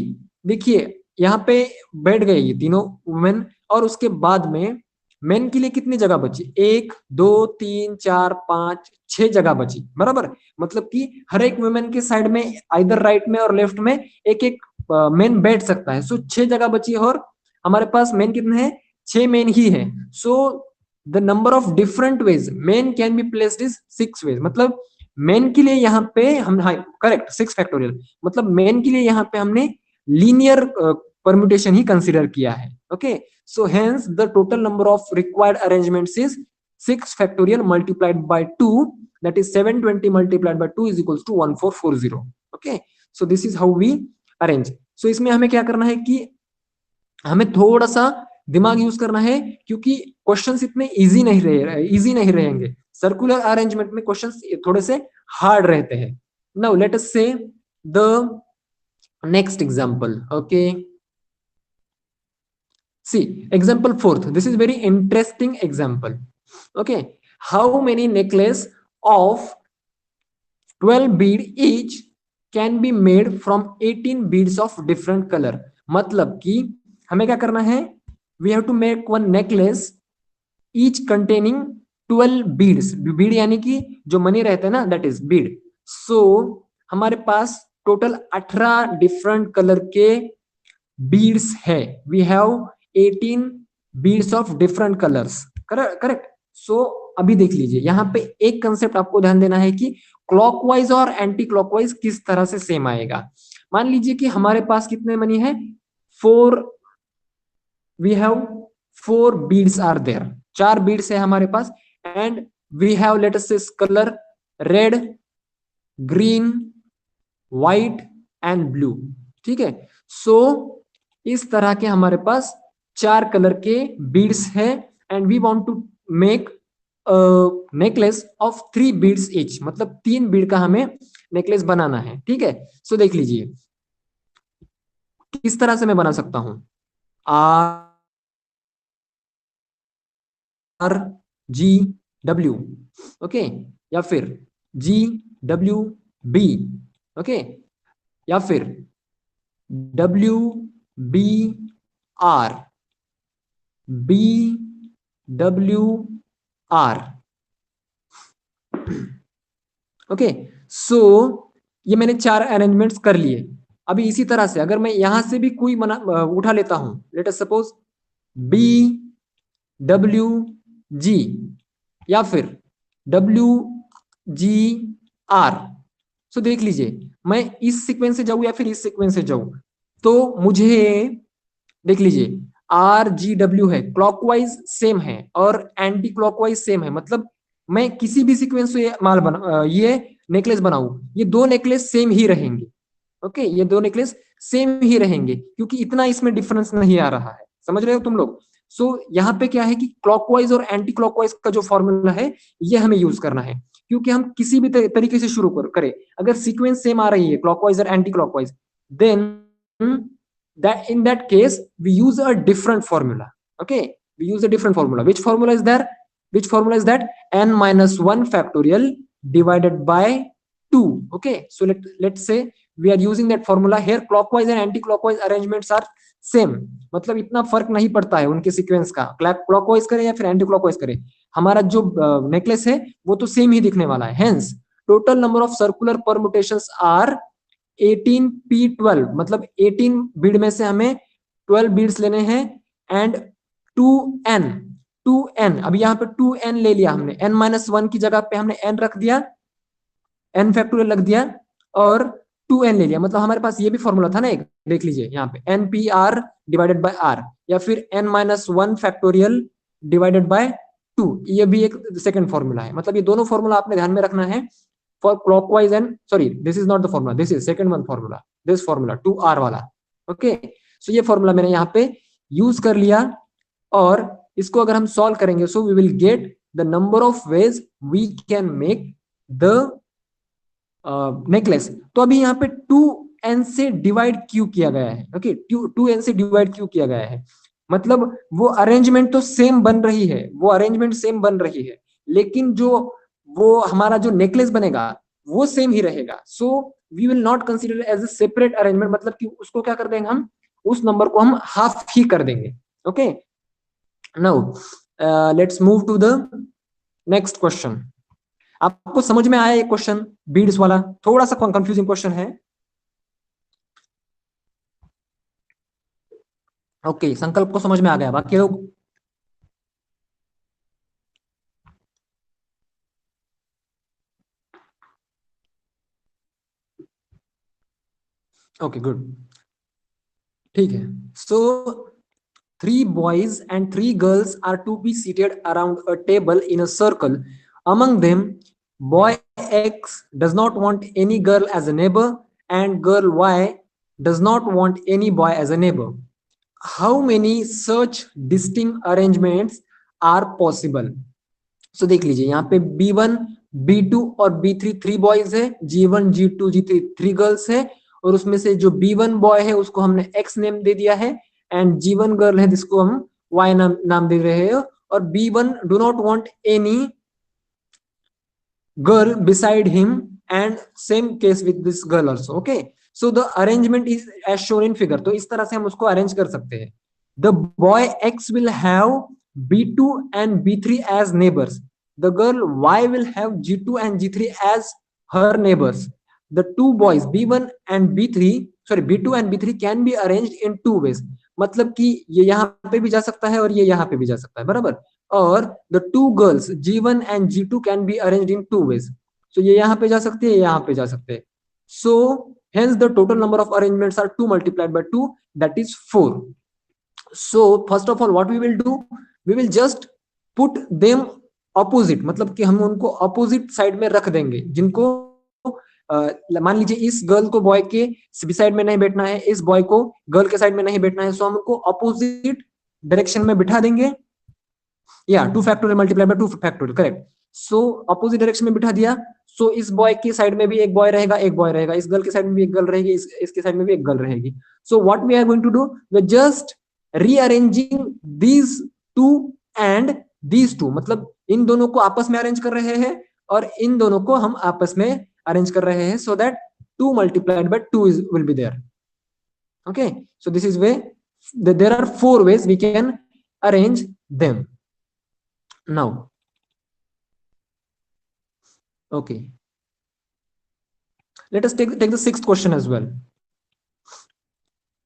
देखिए यहाँ पे बैठ गए ये तीनों वुमेन, और उसके बाद में मेन के लिए कितनी जगह बची? 1 2 3 4 5 6 जगह बची, बराबर। मतलब कि हर एक वुमेन के साइड में इधर राइट में और लेफ्ट में एक एक मेन बैठ सकता है। सो 6 जगह बची, और हमारे पास मेन कितने हैं? 6 मेन ही है। So the number of different ways men can be placed is 6 ways. मतलब मेन के लिए यहाँ पे हम, हाँ करेक्ट, 6 फैक्टोरियल। मतलब मेन के लिए यहाँ पे हमने लीनियर परम्यूटेशन ही कंसिडर किया है, okay. So hence the total number of required arrangements is 6 factorial multiplied by 2, that is 720 multiplied by 2 is equals to 1440, okay। so this is how we arrange। so इसमें हमें क्या करना है कि हमें थोड़ा सा दिमाग यूज करना है, क्योंकि क्वेश्चंस इतने इजी नहीं रहेंगे। सर्कुलर अरेंजमेंट में क्वेश्चंस थोड़े से हार्ड रहते हैं। नाउ लेट अस से the next example, okay. see example fourth, this is very interesting example, okay। how many necklace of 12 bead each can be made from 18 beads of different color। मतलब कि हमें क्या करना है? we have to make one necklace each containing 12 beads। bead यानी कि जो money रहते हैं ना, that is bead। so हमारे पास टोटल 18 डिफरेंट कलर के बीड्स है। We have 18 beads of different colours, correct. So अभी देख लीजिए यहाँ पे एक कंसेप्ट आपको ध्यान देना है कि क्लॉकवाइज और एंटी क्लॉकवाइज किस तरह से सेम आएगा। मान लीजिए कि हमारे पास कितने मनी है? 4, we have 4 beads are there, 4 beads है हमारे पास। And we have let us say colour red, green, white and blue, ठीक है। सो इस तरह के हमारे पास 4 कलर के बीड्स है, and we want to make necklace of 3 beads each. मतलब 3 बीड का हमें नेकलेस बनाना है, ठीक है। सो देख लीजिए किस तरह से मैं बना सकता हूं। RGW, ओके, या फिर GWB, ओके, या फिर WBR, BWR, R. Okay, so ये मैंने 4 अरेंजमेंट्स कर लिए। अभी इसी तरह से अगर मैं यहां से भी कोई उठा लेता हूं, let us suppose B W G या फिर W G R, सो देख लीजिए मैं इस सीक्वेंस से जाऊं या फिर इस सीक्वेंस से जाऊं, तो मुझे देख लीजिए RGW है, क्लॉकवाइज सेम है और एंटी क्लॉकवाइज सेम है, मतलब मैं किसी भी सीक्वेंस से ये नेकलेस बनाऊं, ये दो नेकलेस सेम ही रहेंगे। ओके, ये दो नेकलेस सेम ही रहेंगे क्योंकि इतना इसमें डिफरेंस नहीं आ रहा है। समझ रहे हो तुम लोग? सो यहाँ पे क्या है कि क्लॉकवाइज और एंटी क्लॉकवाइज का जो फॉर्मूला है ये हमें यूज करना है, क्योंकि हम किसी भी तरीके से शुरू करें, अगर सीक्वेंस सेम आ रही है क्लॉकवाइज और anti clockwise, then that in that case we use a different formula. Okay, we use a different formula. Which formula is there? Which formula is that? N minus 1 factorial divided by 2. Okay, so let's say we are using that formula here. Clockwise and anti-clockwise arrangements are same, मतलब इतना फर्क नहीं पड़ता है उनके sequence का, clockwise करें या फिर एंटी क्लॉकवाइज करें, हमारा जो नेकलेस है वो तो सेम ही दिखने वाला है। Hence total number of circular permutations are 18p12, मतलब 18 बीड में से हमें 12 बीड्स लेने हैं एंड 2n 2n, अब यहाँ पे 2n ले लिया हमने, n माइनस 1 की जगह पे हमने n रख दिया, n फैक्टोरियल रख दिया और 2n ले लिया, मतलब हमारे पास ये भी फॉर्मूला था ना एक, देख लीजिए यहाँ पे npr डिवाइडेड बाय r या फिर n minus 1 factorial divided by 2, ये भी एक सेकंड फॉर्मूला है। मतलब ये दोनों फॉर्मूला आपने ध्यान में रखना है for clockwise and sorry, this is not the formula, this is second one formula, this formula 2r वाला। ओके, सो ये फॉर्मूला मैंने यहाँ पे यूज कर लिया और इसको अगर हम सॉल्व करेंगे so we will get the number of ways we can make the necklace. तो अभी यहाँ पे 2n से डिवाइड क्यों किया गया है? ओके, 2n से डिवाइड क्यों किया गया है, मतलब वो अरेंजमेंट तो सेम बन रही है, वो अरेंजमेंट सेम बन रही है, लेकिन जो वो हमारा जो नेकलेस बनेगा वो सेम ही रहेगा। So we will not consider as a separate arrangement, मतलब कि उसको क्या कर देंगे हम, उस नंबर को हम हाफ ही कर देंगे। Okay, now let's move to the next question. आपको समझ में आया ये क्वेश्चन बीड्स वाला? थोड़ा सा कंफ्यूजिंग क्वेश्चन है। ओके, संकल्प को समझ में आ गया, बाकी लोग? ओके गुड, ठीक है। सो 3 boys and 3 girls are to be seated around a table in a circle. Among them, boy X does not want any girl as a neighbor and girl Y does not want any boy as a neighbor. How many such distinct arrangements are possible? So देख लीजिए यहाँ पे B1, B2 और B3 3 boys है, G1, G2, G3 3 girls है, और उसमें से जो B1 बॉय है उसको हमने X नेम दे दिया है एंड G1 गर्ल है जिसको हम Y नाम दे रहे हैं, और B1 do not want any girl beside him and same case with this girl also. Okay, so the arrangement is as shown in figure. तो इस तरह से हम उसको अरेंज कर सकते हैं। The boy X will have B2 and B3 as neighbors. The girl Y will have G2 and G3 as her neighbors. The two boys B1 and B3, sorry B2 and B3 can be arranged in two ways. मतलब कि ये यहाँ पे भी जा सकता है और ये यहाँ पे भी जा सकता है, बराबर। और the two girls G1 and G2 can be arranged in two ways. So ये यहाँ पे जा सकते हैं, यहाँ पे जा सकते हैं। So hence the total number of arrangements are 2 multiplied by 2, that is 4. So first of all what we will do, we will just put them opposite, मतलब कि हम उनको opposite side में रख देंगे, जिनको मान लीजिए इस गर्ल को बॉय के साइड में नहीं बैठना है, इस बॉय को गर्ल के साइड में नहीं बैठना है, सो हम उनको अपोजिट डायरेक्शन में बिठा देंगे। या 2 factorial multiply by 2 factorial, correct. So opposite direction में बिठा दिया, सो इस बॉय की साइड में भी एक बॉय रहेगा, एक बॉय रहेगा, इस गर्ल की साइड में भी एक गर्ल रहेगी, इसके साइड में भी एक गर्ल रहेगी। So what we are going to do, we just rearranging these two and these two, मतलब इन दोनों को आपस में अरेंज कर रहे हैं और इन दोनों को हम आपस में अरेंज कर रहे हैं, so that 2 multiplied by 2 will be there. Okay, so this is way, there are 4 ways we can arrange them. Now Okay, let us take the sixth question as well.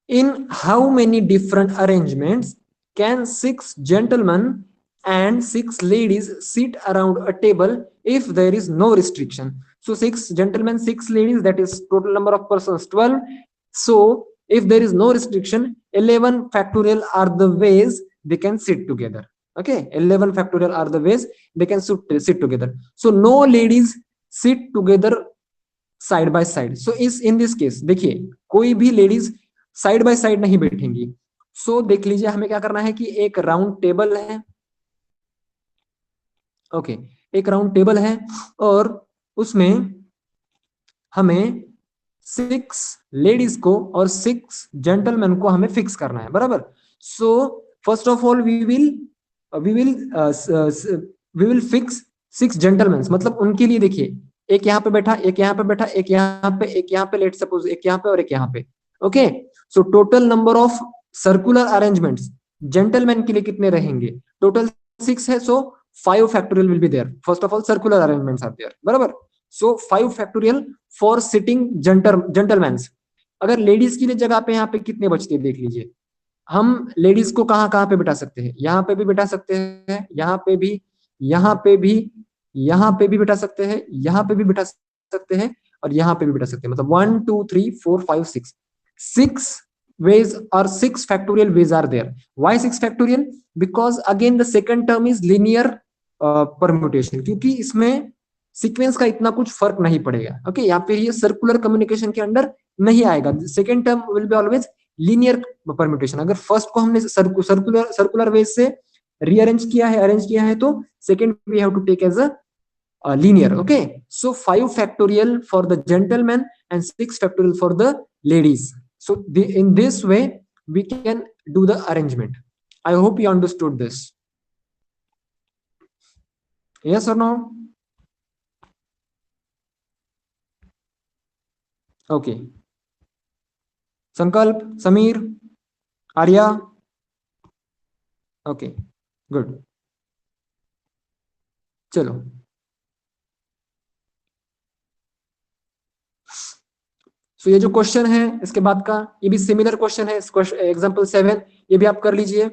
In how many different arrangements can 6 gentlemen and 6 ladies sit around a table if there is no restriction? So 6 gentlemen, 6 ladies, that is total number of persons 12. So if there is no restriction, 11 factorial are the ways they can sit together. Okay, 11 factorial are the ways they can sit together. So no ladies sit together side by side. So इस in this case देखिए कोई भी ladies side by side नहीं बैठेंगी. सो देख लीजिए हमें क्या करना है कि एक राउंड टेबल है. ओके, एक राउंड टेबल है और उसमें हमें 6 लेडीज को और 6 जेंटलमैन को हमें फिक्स करना है, बराबर. So first of all we will fix 6 gentleman. मतलब उनके लिए देखिए एक यहाँ पे बैठा, एक यहाँ पे बैठा, एक यहाँ पे, एक यहाँ पे, लेट सपोज एक यहाँ पे और एक यहाँ पे. Okay, so total number of circular arrangements gentleman के लिए कितने रहेंगे? टोटल 6 है. So 5 factorial will be there. First of all circular arrangements are there, बराबर. So 5 factorial for sitting gentleman. अगर लेडीज के लिए जगह पे यहाँ पे कितने बचते हैं देख लीजिए. हम लेडीज को कहाँ कहाँ पे बिठा सकते हैं? यहाँ पे भी बिठा सकते हैं, यहाँ पे भी, यहाँ पे भी, यहाँ पे भी बिठा सकते हैं, यहाँ पे भी बिठा सकते हैं और यहाँ पे भी बिठा सकते हैं. मतलब 1 2 3 4 5 6 ways or 6 factorial ways are there. Why 6 factorial? Because again the second term is linear permutation. क्योंकि इसमें सीक्वेंस का इतना कुछ फर्क नहीं पड़ेगा. ओके, यहाँ पे ये सर्कुलर कम्युनिकेशन के अंडर नहीं आएगा. Second term will be always linear permutation. अगर फर्स्ट को हमने सर्कुलर वेज से रीअरेंज किया है, अरेंज किया है, तो second we have to take as a linear. Okay, so 5 factorial for the gentlemen and 6 factorial for the ladies. So in this way we can do the arrangement. I hope you understood this. Yes or no? Okay, Sankalp, Sameer, Arya. Okay, good. चलो, तो ये जो question है इसके बाद का ये भी सिमिलर क्वेश्चन है. एग्जांपल 7 ये भी आप कर लीजिए.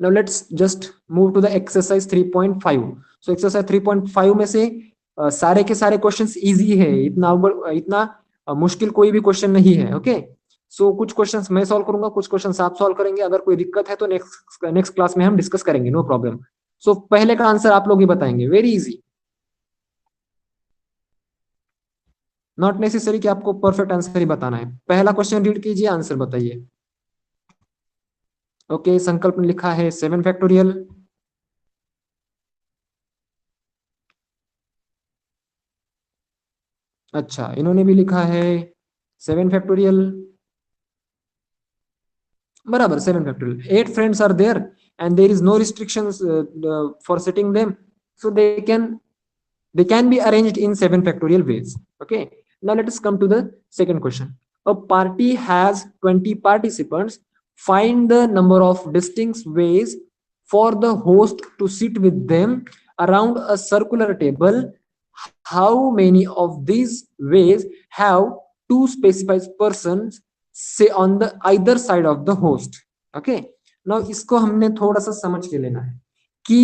Now let's just move to the exercise 3.5. So exercise 3.5 में से सारे के सारे क्वेश्चंस इजी है. इतना मुश्किल कोई भी क्वेश्चन नहीं है. ओके, सो कुछ क्वेश्चंस मैं सॉल्व करूंगा, कुछ क्वेश्चंस आप सॉल्व करेंगे. अगर कोई दिक्कत है तो नेक्स्ट क्लास में हम डिस्कस करेंगे, नो प्रॉब्लम. सो पहले का आंसर आप लोग ही बताएंगे. वेरी इजी, नॉट नेसेसरी कि आपको परफेक्ट आंसर ही बताना है. पहला क्वेश्चन रीड कीजिए, आंसर बताइए. ओके, संकल्प ने लिखा है 7 फैक्टोरियल. अच्छा, इन्होंने भी लिखा है 7 फैक्टोरियल, बराबर. 7 factorial. 8 friends are there and there is no restrictions for setting them, so they can be arranged in 7 factorial ways. Okay, now let us come to the second question. A party has 20 participants. Find the number of distinct ways for the host to sit with them around a circular table. How many of these ways have 2 specified persons say on the either side of the host? Okay, now इसको हमने थोड़ा सा समझ के लेना है कि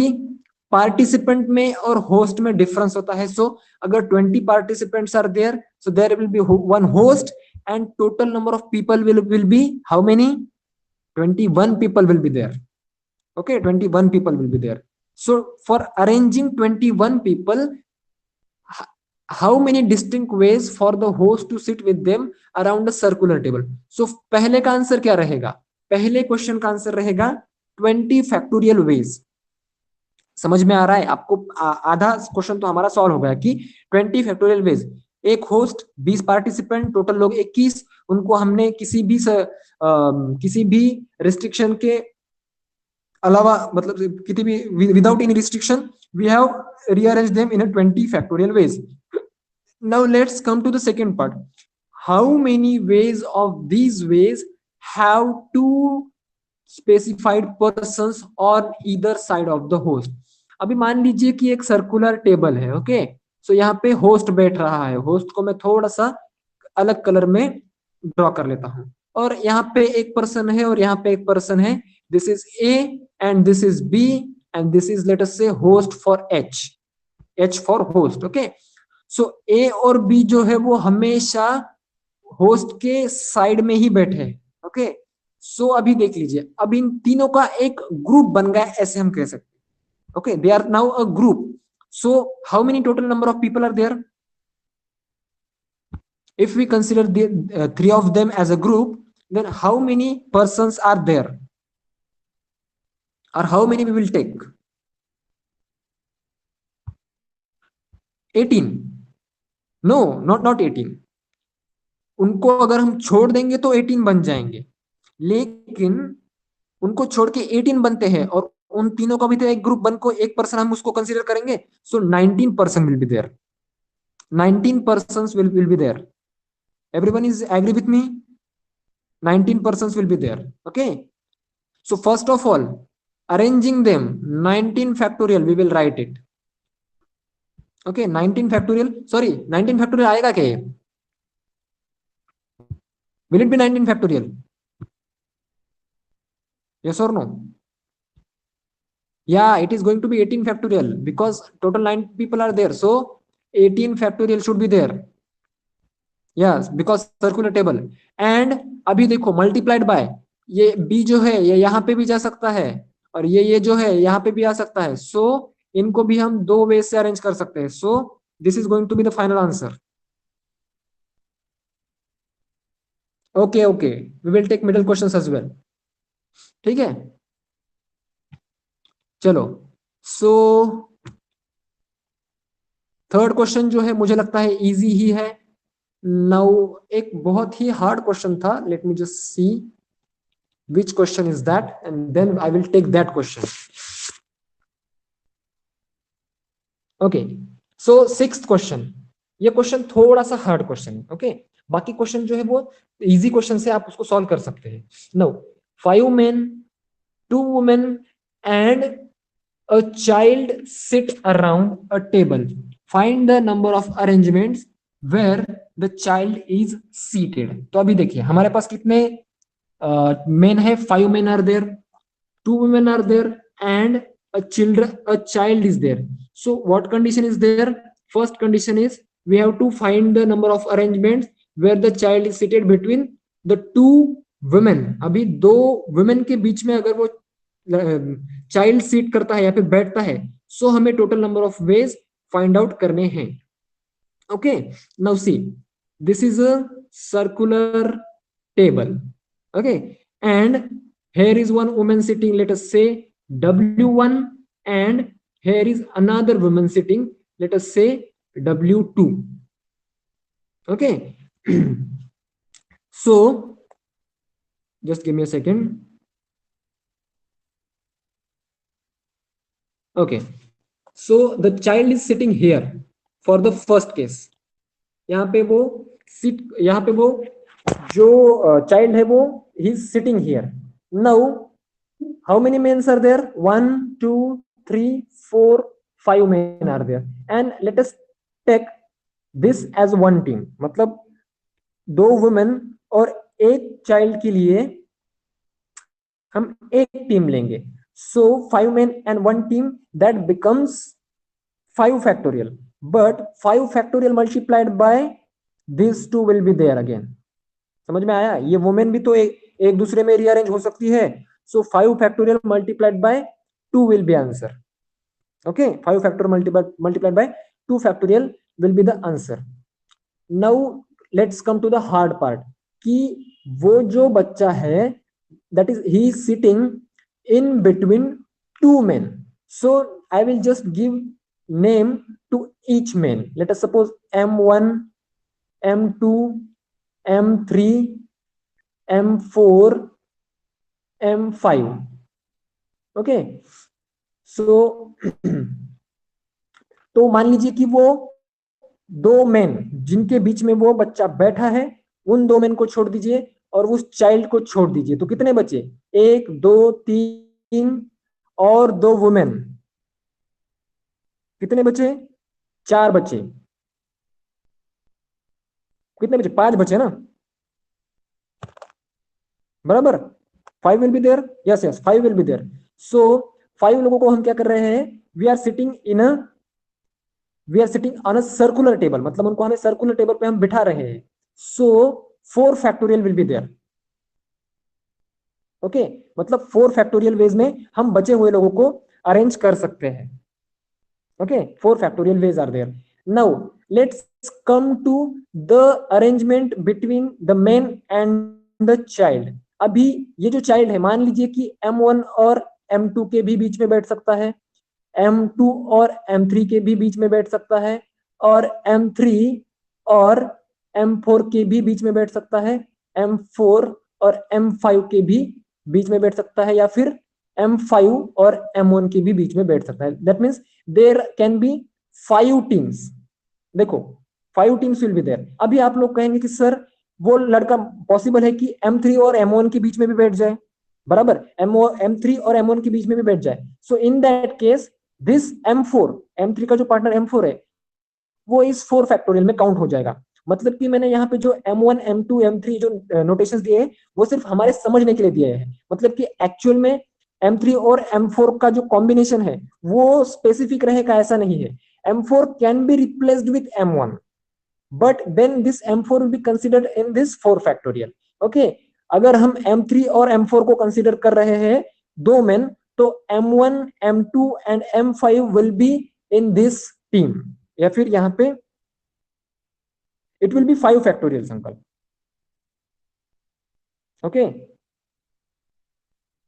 participant में और होस्ट में डिफरेंस होता है. सो अगर 20 participants are there, so there will be one host and total number of people will be how many? 21 people will be there. Okay, 21 people will be there. So for arranging 21 people, how many distinct ways for the host to sit with them around a circular table? So पहले का answer क्या रहेगा? पहले question का answer रहेगा 20 factorial veg. समझ में आ रहा है आपको? आधा क्वेश्चन तो हमारा सॉल्व हो गया कि 20 फैक्टोरियल वेज. एक होस्ट, 20 पार्टिसिपेंट, टोटल लोग 21. उनको हमने किसी भी रिस्ट्रिक्शन के अलावा, मतलब किसी भी without any restriction, we have rearrange them in a 20 factorial ways. Now let's come to the second part. How many ways of these ways have 2 specified persons on either side of the host? अभी मान लीजिए कि एक circular table है, okay. सो यहाँ पे host बैठ रहा है, होस्ट को मैं थोड़ा सा अलग कलर में ड्रॉ कर लेता हूँ, और यहाँ पे एक पर्सन है और यहाँ पे एक पर्सन है। This is A and this is B and this is let us say host for H, H for host, okay. So A और बी जो है वो हमेशा होस्ट के साइड में ही बैठे हैं, ओके। सो अभी देख लीजिए, अब इन तीनों का एक ग्रुप बन गया, ऐसे हम कह सकते हैं, okay. They are now a group. So how many total number of people are there? If we consider the three of them as a group, then how many persons are there, or how many we will take? 18? No, not 18. उनको अगर हम छोड़ देंगे तो 18 बन जाएंगे, लेकिन उनको छोड़ के 18 बनते हैं, और उन तीनों का भी तो एक ग्रुप बन को एक पर्सन हम उसको कंसीडर करेंगे। So 19 person will be there, 19 persons will be there. Everyone is agree with me? 19 persons will be there, okay. So first of all, arranging them, 19 factorial we will write it, okay। 19 factorial, sorry, 19 factorial आएगा क्या ये? Will it be 19 factorial? Yes or no? Yeah, it is going to be 18 factorial because total 9 people are there, so 18 factorial should be there. Yes, because circular table. And अभी देखो multiplied by, ये b जो है ये यहाँ पे भी जा सकता है, और ये जो है यहाँ पे भी आ सकता है। सो इनको भी हम दो वे से अरेंज कर सकते हैं। So this is going to be the final answer, okay okay. We will take middle questions as well, ठीक है। चलो, सो थर्ड क्वेश्चन जो है मुझे लगता है इजी ही है। नाउ एक बहुत ही हार्ड क्वेश्चन था, late me just see which question is that, and then I will take that question, okay। So sixth question, ये क्वेश्चन थोड़ा सा हार्ड क्वेश्चन है, ओके। बाकी क्वेश्चन जो है वो इजी क्वेश्चन से आप उसको सॉल्व कर सकते हैं। No, 5 men, 2 women and a child sit around a table. Find the number of arrangements where the child is seated. तो अभी देखिए हमारे पास कितने मेन है? 5 men are there, 2 women are there, and a child is there. So what condition is there? First condition is we have to find the number of arrangements where the child is seated between the two women. अभी दो women के बीच में अगर वो child seat करता है या फिर बैठता है, सो हमें total number of veg find out करने हैं, okay. Now see, this is a circular table, okay, and here is one woman sitting, let us say W1, and here is another woman sitting, let us say W2, okay। So just give me a second, okay। So the child is sitting here for the first case, यहाँ पे वो seat, यहाँ पे वो जो child है वो ही is sitting here. Now how many mens are there? 1 2 3 4 5 men are there, and let us take this as one team, मतलब दो वुमेन और एक चाइल्ड के लिए हम एक टीम लेंगे। सो 5 men and 1 team, that becomes 5 factorial, but 5 factorial multiplied by these two will be there again. समझ में आया? ये वुमेन भी तो एक दूसरे में रीअरेंज हो सकती है। So 5 factorial multiplied by 2 will be answer, okay। 5 factorial multiplied by 2 factorial will be the answer. Now let's come to the hard part, कि वो जो बच्चा है, that is he is sitting in between two men. So I will just give name to each man. Let us suppose M1, M2, M3, M4, M5, okay। So तो मान लीजिए कि वो दो मैन जिनके बीच में वो बच्चा बैठा है, उन दो मैन को छोड़ दीजिए और उस चाइल्ड को छोड़ दीजिए, तो कितने बचे? 1 2 3 और 2 वुमेन, कितने बचे? 4 बचे। कितने बचे? 5 बचे ना, बराबर। 5 will be there, yes yes 5 will be there. So 5 लोगों को हम क्या कर रहे हैं, we are sitting on a circular table, मतलब उनको हमें सर्कुलर टेबल पे हम बिठा रहे हैं। So 4 factorial will be there. Okay, मतलब 4 फैक्टोरियल वेज में हम बचे हुए लोगों को अरेंज कर सकते हैं। Okay, 4 factorial ways are there. Now let's come to the arrangement between the man and the child. अभी ये जो चाइल्ड है, मान लीजिए कि M1 और M2 के भी बीच में बैठ सकता है, M2 और M3 के भी बीच में बैठ सकता है, और M3 और M4 के भी बीच में बैठ सकता है, M4 और M5 के भी बीच में बैठ सकता है, या फिर M5 और M1 के भी बीच में बैठ सकता है। That means there can be 5 teams. देखो 5 टीम्स विल बी देयर। अभी आप लोग कहेंगे कि सर वो लड़का पॉसिबल है कि M3 और M1 के बीच में भी बैठ जाए, बराबर, M3 और M1 के बीच में भी बैठ जाए। So in that case this M3 का जो पार्टनर M4 है वो इस 4 फैक्टोरियल में काउंट हो जाएगा। मतलब कि मैंने यहाँ पे जो M1 M2 M3 जो नोटेशंस दिए हैं वो सिर्फ हमारे समझने के लिए दिए हैं। मतलब कि एक्चुअल में M3 और M4 का जो कॉम्बिनेशन है वो स्पेसिफिक रहेगा ऐसा नहीं है। M4 can be replaced with M1, but then this M4 will be considered in this 4 factorial. Okay, अगर हम M3 और M4 को कंसिडर कर रहे हैं दो मेन, तो M1 M2 and M5 will be in this team, या फिर यहाँ पे it will be 5 factorial संकल्प। okay,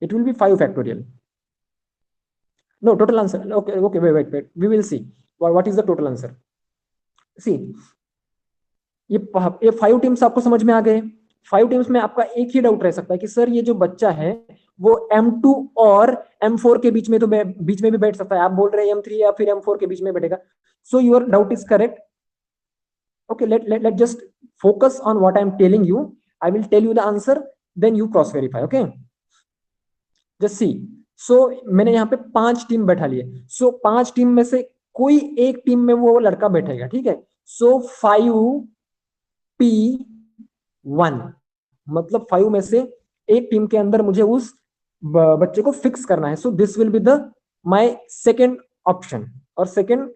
it will be 5 factorial। no total answer, okay okay wait we will see what is the total answer। see ये 5 teams आपको समझ में आ गए। 5 टीम्स में आपका एक ही डाउट रह सकता है कि सर ये जो बच्चा है वो M2 और M4 के बीच में तो बीच में भी बैठ सकता है, आप बोल रहे हैं M3 या फिर M4 के बीच में बैठेगा। So your doubt is correct. okay, let just focus on what I'm telling you। I will tell you the answer, then you cross verify। okay, just see। so मैंने यहाँ पे 5 टीम बैठा लिए। so 5 टीम में से कोई एक team में वो लड़का बैठेगा, ठीक है। so 5P1, मतलब 5 में से एक टीम के अंदर मुझे उस बच्चे को फिक्स करना है। So this will be the my second option और सेकंड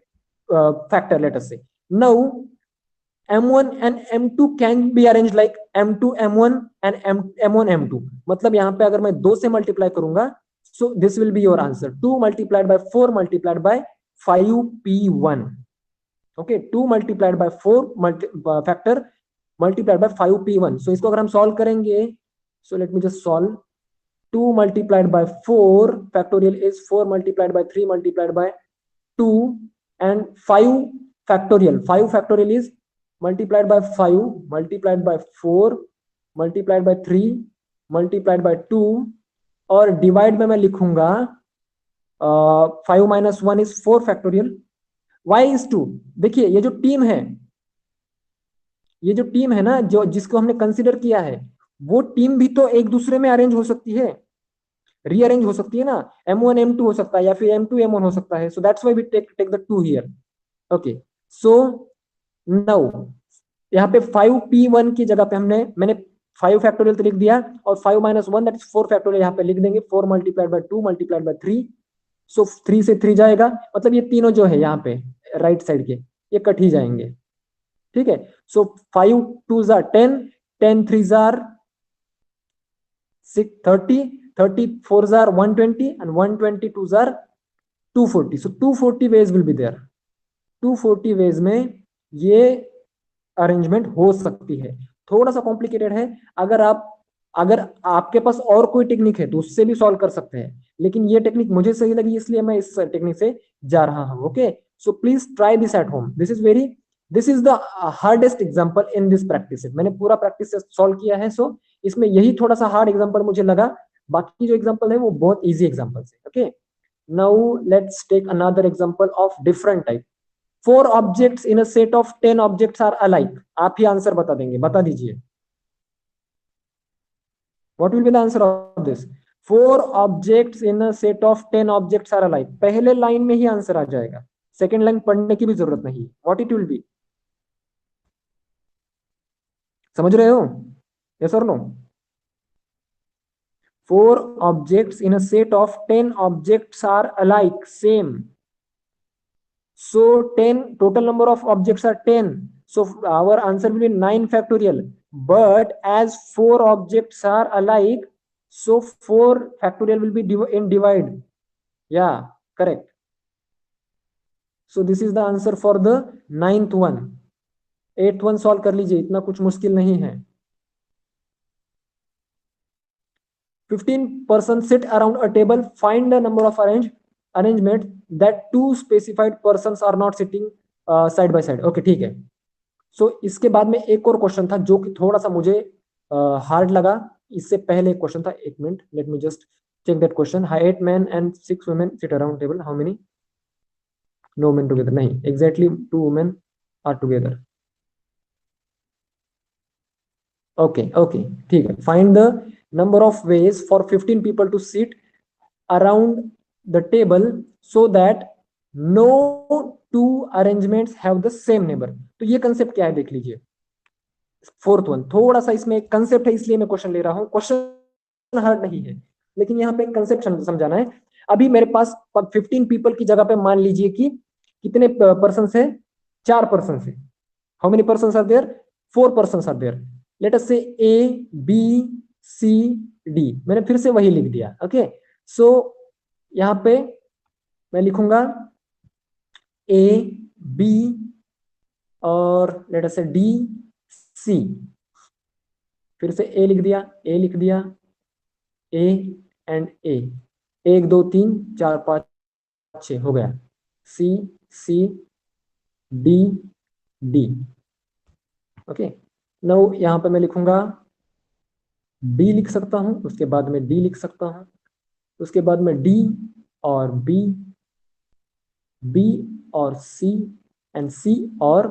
फैक्टर। लेट अस से now M1 and M2 can be arranged like M2 M1 and M1 M2। मतलब यहाँ पे अगर मैं 2 से मल्टीप्लाई करूंगा, so this will be your answer 2 multiplied by 4 multiplied by 5P1। okay, 2 multiplied by 4 factor multiplied by 5P1। so इसको अगर हम सॉल्व करेंगे, so let me just solve। 2 multiplied by 4 factorial is 4 multiplied by 3 multiplied by 2 and 5 factorial। 5 factorial is multiplied by 5 multiplied by 4 multiplied by 3 multiplied by 2 और divide में मैं लिखूंगा 5 minus 1 is 4 factorial। y is 2। देखिए ये जो team है ना, जो जिसको हमने कंसीडर किया है, वो टीम भी तो एक दूसरे में अरेंज हो सकती है, रीअरेंज हो सकती है ना। M1 M2 हो सकता है या फिर M2 M1 हो सकता है। So that's why we take the 2 here. Okay, so now यहाँ पे 5P1 की जगह पे मैंने 5 फैक्टोरियल तो लिख दिया, और 5 minus 1 दैट इज 4 फैक्टोरियल यहाँ पे लिख देंगे। 4 multiplied by 2 multiplied by 3। सो 3 से 3 जाएगा, मतलब ये तीनों जो है यहाँ पे राइट साइड के ये कट ही जाएंगे, ठीक है। So 5 2s are 10, 10 3s are 30, 30 4s are 120 and 122s are 240। so 240 ways will be there। 240 ways में ये अरेंजमेंट हो सकती है। थोड़ा सा कॉम्प्लिकेटेड है, अगर आपके पास और कोई टेक्निक है तो उससे भी सॉल्व कर सकते हैं, लेकिन ये टेक्निक मुझे सही लगी इसलिए मैं इस टेक्निक से जा रहा हूं। Okay, so please try this at home. This is the hardest example in this practice. मैंने पूरा प्रैक्टिस से सॉल्व किया है, सो इसमें यही थोड़ा सा हार्ड एग्जांपल मुझे लगा, बाकी जो एग्जांपल है वो बहुत इजी एग्जांपल है। Okay, now let's take another example of different type. 4 objects in a set of 10 objects are alike. आप ही आंसर बता देंगे, बता दीजिए what will be the answer of this. 4 objects in a set of 10 objects are alike, पहले line में ही answer आ जाएगा। सेकेंड लाइन पढ़ने की भी जरूरत नहीं, व्हाट इट विल बी, समझ रहे हो? यस और no? Four objects in a set of 10 objects are alike same, so 10 total number of objects are 10, so our answer will be 9 factorial, but as four objects are alike, so 4 factorial will be in divide. Yeah, correct. So this is the answer for the ninth one. Eighth one solve कर लीजिए, इतना कुछ मुश्किल नहीं है. 15 persons sit around a table, find the number of arrangement that two specified persons are not sitting side by side. Okay, ठीक है. सो इसके बाद में एक और क्वेश्चन था जो कि थोड़ा सा मुझे हार्ड लगा. इससे पहले एक क्वेश्चन था, एक मिनट, let me just check that question. 8 men and 6 women sit around table, how many? No men together, नहीं, exactly 2 women are together. Okay, okay, ठीक है. Find the number of ways for 15 people to sit around the table so that no two arrangements have the same neighbor. तो ये concept क्या है देख लीजिए. Fourth one थोड़ा सा इसमें एक कंसेप्ट है, इसलिए मैं क्वेश्चन ले रहा हूं. क्वेश्चन हार्ड नहीं है, लेकिन यहाँ पे एक कंसेप्ट समझाना है. अभी मेरे पास 15 पीपल की जगह पे मान लीजिए कि कितने पर्सन है? 4 पर्सन है. How many person are there? 4 person are there. Let us say A B C D. मैंने फिर से वही लिख दिया. ओके, सो यहाँ पे मैं लिखूंगा ए बी और लेट अस से डी सी. फिर से ए लिख दिया, ए लिख दिया, ए एंड ए. 1 2 3 4 5 6 हो गया. C C D D. Okay, now यहां पे मैं लिखूंगा डी लिख सकता हूं, उसके बाद में डी लिख सकता हूं, उसके बाद में डी और बी, बी और सी एंड सी और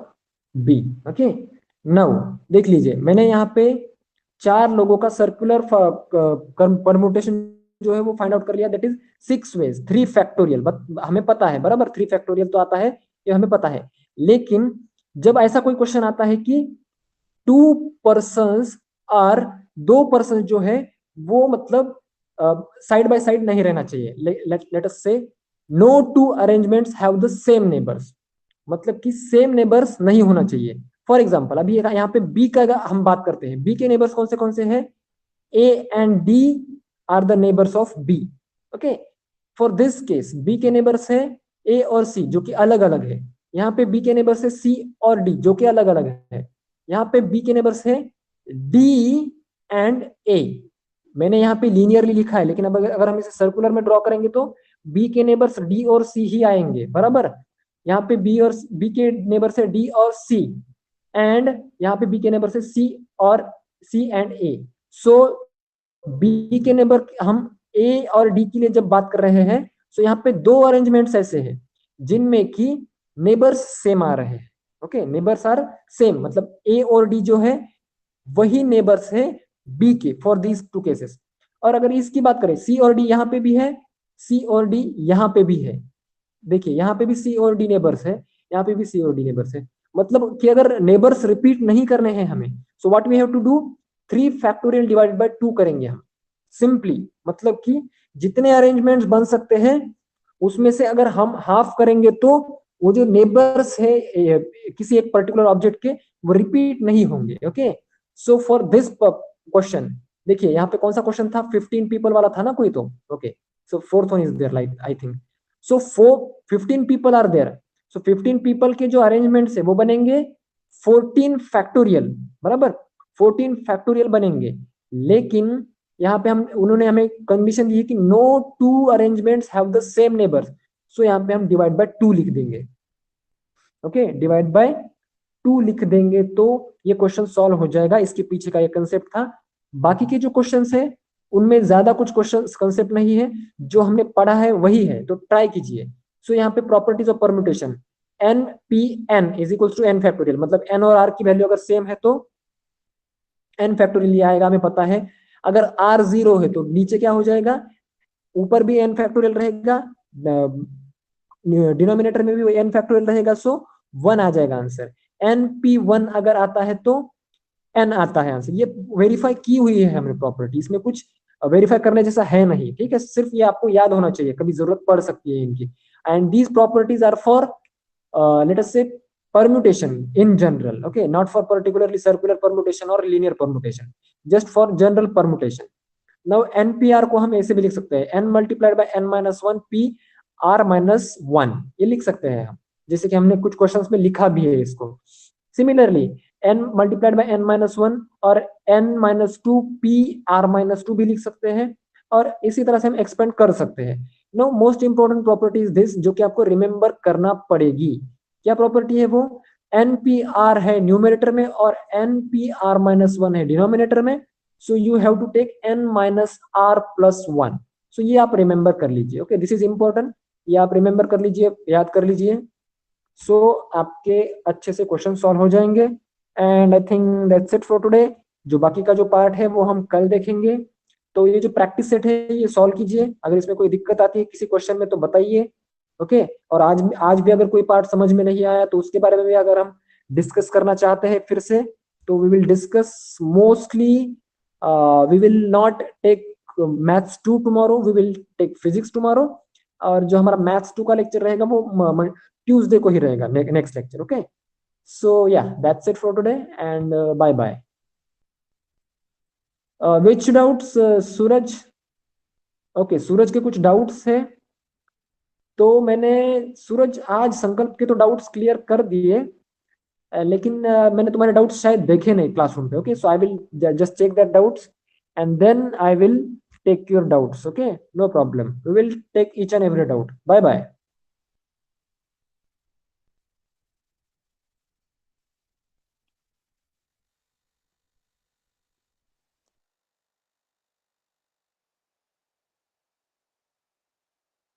बी. ओके, नाउ देख लीजिए, मैंने यहाँ पे 4 लोगों का सर्कुलर परमुटेशन जो है वो फाइंड आउट कर लिया. That is 6 ways 3 factorial. हमें पता है बराबर, 3 फैक्टोरियल तो आता है, ये हमें पता है. लेकिन जब ऐसा कोई क्वेश्चन आता है कि 2 पर्सन्स और 2 पर्सन जो है वो मतलब साइड बाय साइड नहीं रहना चाहिए. Let us say no 2 arrangements have the same neighbours, मतलब कि सेम नेबर्स नहीं होना चाहिए. फॉर एग्जाम्पल अभी यहाँ पे बी का हम बात करते हैं, बी के नेबर्स कौन से हैं? A and D are the neighbours of B. Okay, for this case B के नेबर्स है ए और सी जो कि अलग अलग है. यहाँ पे बी के नेबर्स है सी और डी जो कि अलग अलग है. यहाँ पे बी के नेबर्स है डी एंड ए. मैंने यहाँ पे लीनियरली लिखा है, लेकिन अब अगर हम इसे सर्कुलर में ड्रॉ करेंगे तो बी के नेबर्स डी और सी ही आएंगे बराबर. यहाँ पे बी के नेबर्स है डी और सी, एंड यहाँ पे बी के नेबर्स है सी और सी एंड ए. सो बी के नेबर हम ए और डी के लिए जब बात कर रहे हैं, सो यहाँ पे 2 अरेंजमेंट्स ऐसे हैं जिनमें कि नेबर्स सेम आ रहे हैं. ओके, नेबर्स आर सेम, मतलब ए और डी जो है वही नेबर्स है बी के फॉर दीज 2 केसेस. और अगर इसकी बात करें, सी और डी यहाँ पे भी है, सी और डी यहाँ पे भी है. देखिए यहाँ पे भी सी और डी नेबर्स है, यहाँ पे भी सी और डी नेबर्स है. मतलब कि अगर नेबर्स रिपीट नहीं करने हैं हमें, so what we have to do, 3 factorial divided by 2 करेंगे हम सिंपली. मतलब कि जितने अरेंजमेंट्स बन सकते हैं उसमें से अगर हम हाफ करेंगे तो वो जो नेबर्स है किसी एक पर्टिकुलर ऑब्जेक्ट के वो रिपीट नहीं होंगे. Okay, so for this question देखिए यहाँ पे कौन सा क्वेश्चन था, 15 पीपल वाला था ना कोई तो. Okay, so fourth one is there like I think. So 15 people are there. So 15 people के जो अरेंजमेंट्स है वो बनेंगे 14 फैक्टोरियल बराबर, 14 फैक्टोरियल बनेंगे. लेकिन यहाँ पे हम उन्होंने हमें कंडीशन दी है कि no 2 arrangements have the same neighbours. So यहाँ पे हम डिवाइड बाय 2 लिख देंगे. ओके, डिवाइड बाय 2 लिख देंगे तो ये क्वेश्चन सॉल्व हो जाएगा. इसके पीछे का ये कंसेप्ट था. बाकी के जो क्वेश्चंस है उनमें ज्यादा कुछ क्वेश्चन कंसेप्ट नहीं है, जो हमने पढ़ा है वही है, तो ट्राई कीजिए. सो यहाँ पे properties of permutation, n P n is equal to n factorial, मतलब एन और आर की वैल्यू अगर सेम है तो एन फैक्टोरियल आएगा, हमें पता है. अगर आर 0 है तो नीचे क्या हो जाएगा, ऊपर भी एन फैक्टोरियल रहेगा, डिनोमिनेटर में भी n फैक्टोरियल रहेगा, सो 1 आ जाएगा आंसर। np1 अगर आता है तो n आता है आंसर। ये वेरीफाई की हुई है हमने प्रॉपर्टी, इसमें कुछ वेरीफाई करने जैसा है नहीं, ठीक है, सिर्फ ये आपको याद होना चाहिए, कभी जरूरत पड़ सकती है इनकी। And these properties are for let us say permutation in general, okay, not for particularly circular permutation or linear permutation, just for general permutation. Now npr को हम ऐसे भी लिख सकते हैं, n multiplied by n minus 1 p r minus 1, ये लिख सकते हैं हम, जैसे कि हमने कुछ क्वेश्चंस में लिखा भी है इसको। Similarly n multiplied by n minus 1 और n minus 2 p r minus 2 भी लिख सकते हैं, और इसी तरह से हम एक्सपेंड कर सकते हैं। Know most important property is this, जो कि आपको रिमेंबर करना पड़ेगी। क्या प्रॉपर्टी है वो? npr है न्यूमरेटर में और npr minus 1 है डिनोमिनेटर में, so you have to take n minus r plus 1। So ये आप रिमेंबर कर लीजिए, ओके, दिस इज इंपॉर्टेंट, ये आप रिमेंबर कर लीजिए, याद कर लीजिए। सो आपके अच्छे से क्वेश्चन सॉल्व हो जाएंगे। And I think that's it for today. जो बाकी का जो पार्ट है वो हम कल देखेंगे। तो ये जो प्रैक्टिस सेट है ये सॉल्व कीजिए, अगर इसमें कोई दिक्कत आती है किसी क्वेश्चन में तो बताइए, ओके। और आज भी अगर कोई पार्ट समझ में नहीं आया तो उसके बारे में भी अगर हम डिस्कस करना चाहते हैं फिर से, तो we will discuss mostly, we will not take maths 2 tomorrow, we will take physics tomorrow. और जो हमारा मैथ्स 2 का लेक्चर रहेगा वो ट्यूसडे को ही रहेगा, next lecture, okay. So yeah that's it for today and bye bye. Which doubts Suraj? Okay, Suraj के कुछ डाउट्स है तो मैंने, सूरज आज संकल्प के तो डाउट्स क्लियर कर दिए, लेकिन मैंने तुम्हारे डाउट्स शायद देखे नहीं क्लासरूम पे, okay. So I will just check that doubts and then I will take your doubts, okay, no problem, we will take each and every doubt. Bye bye.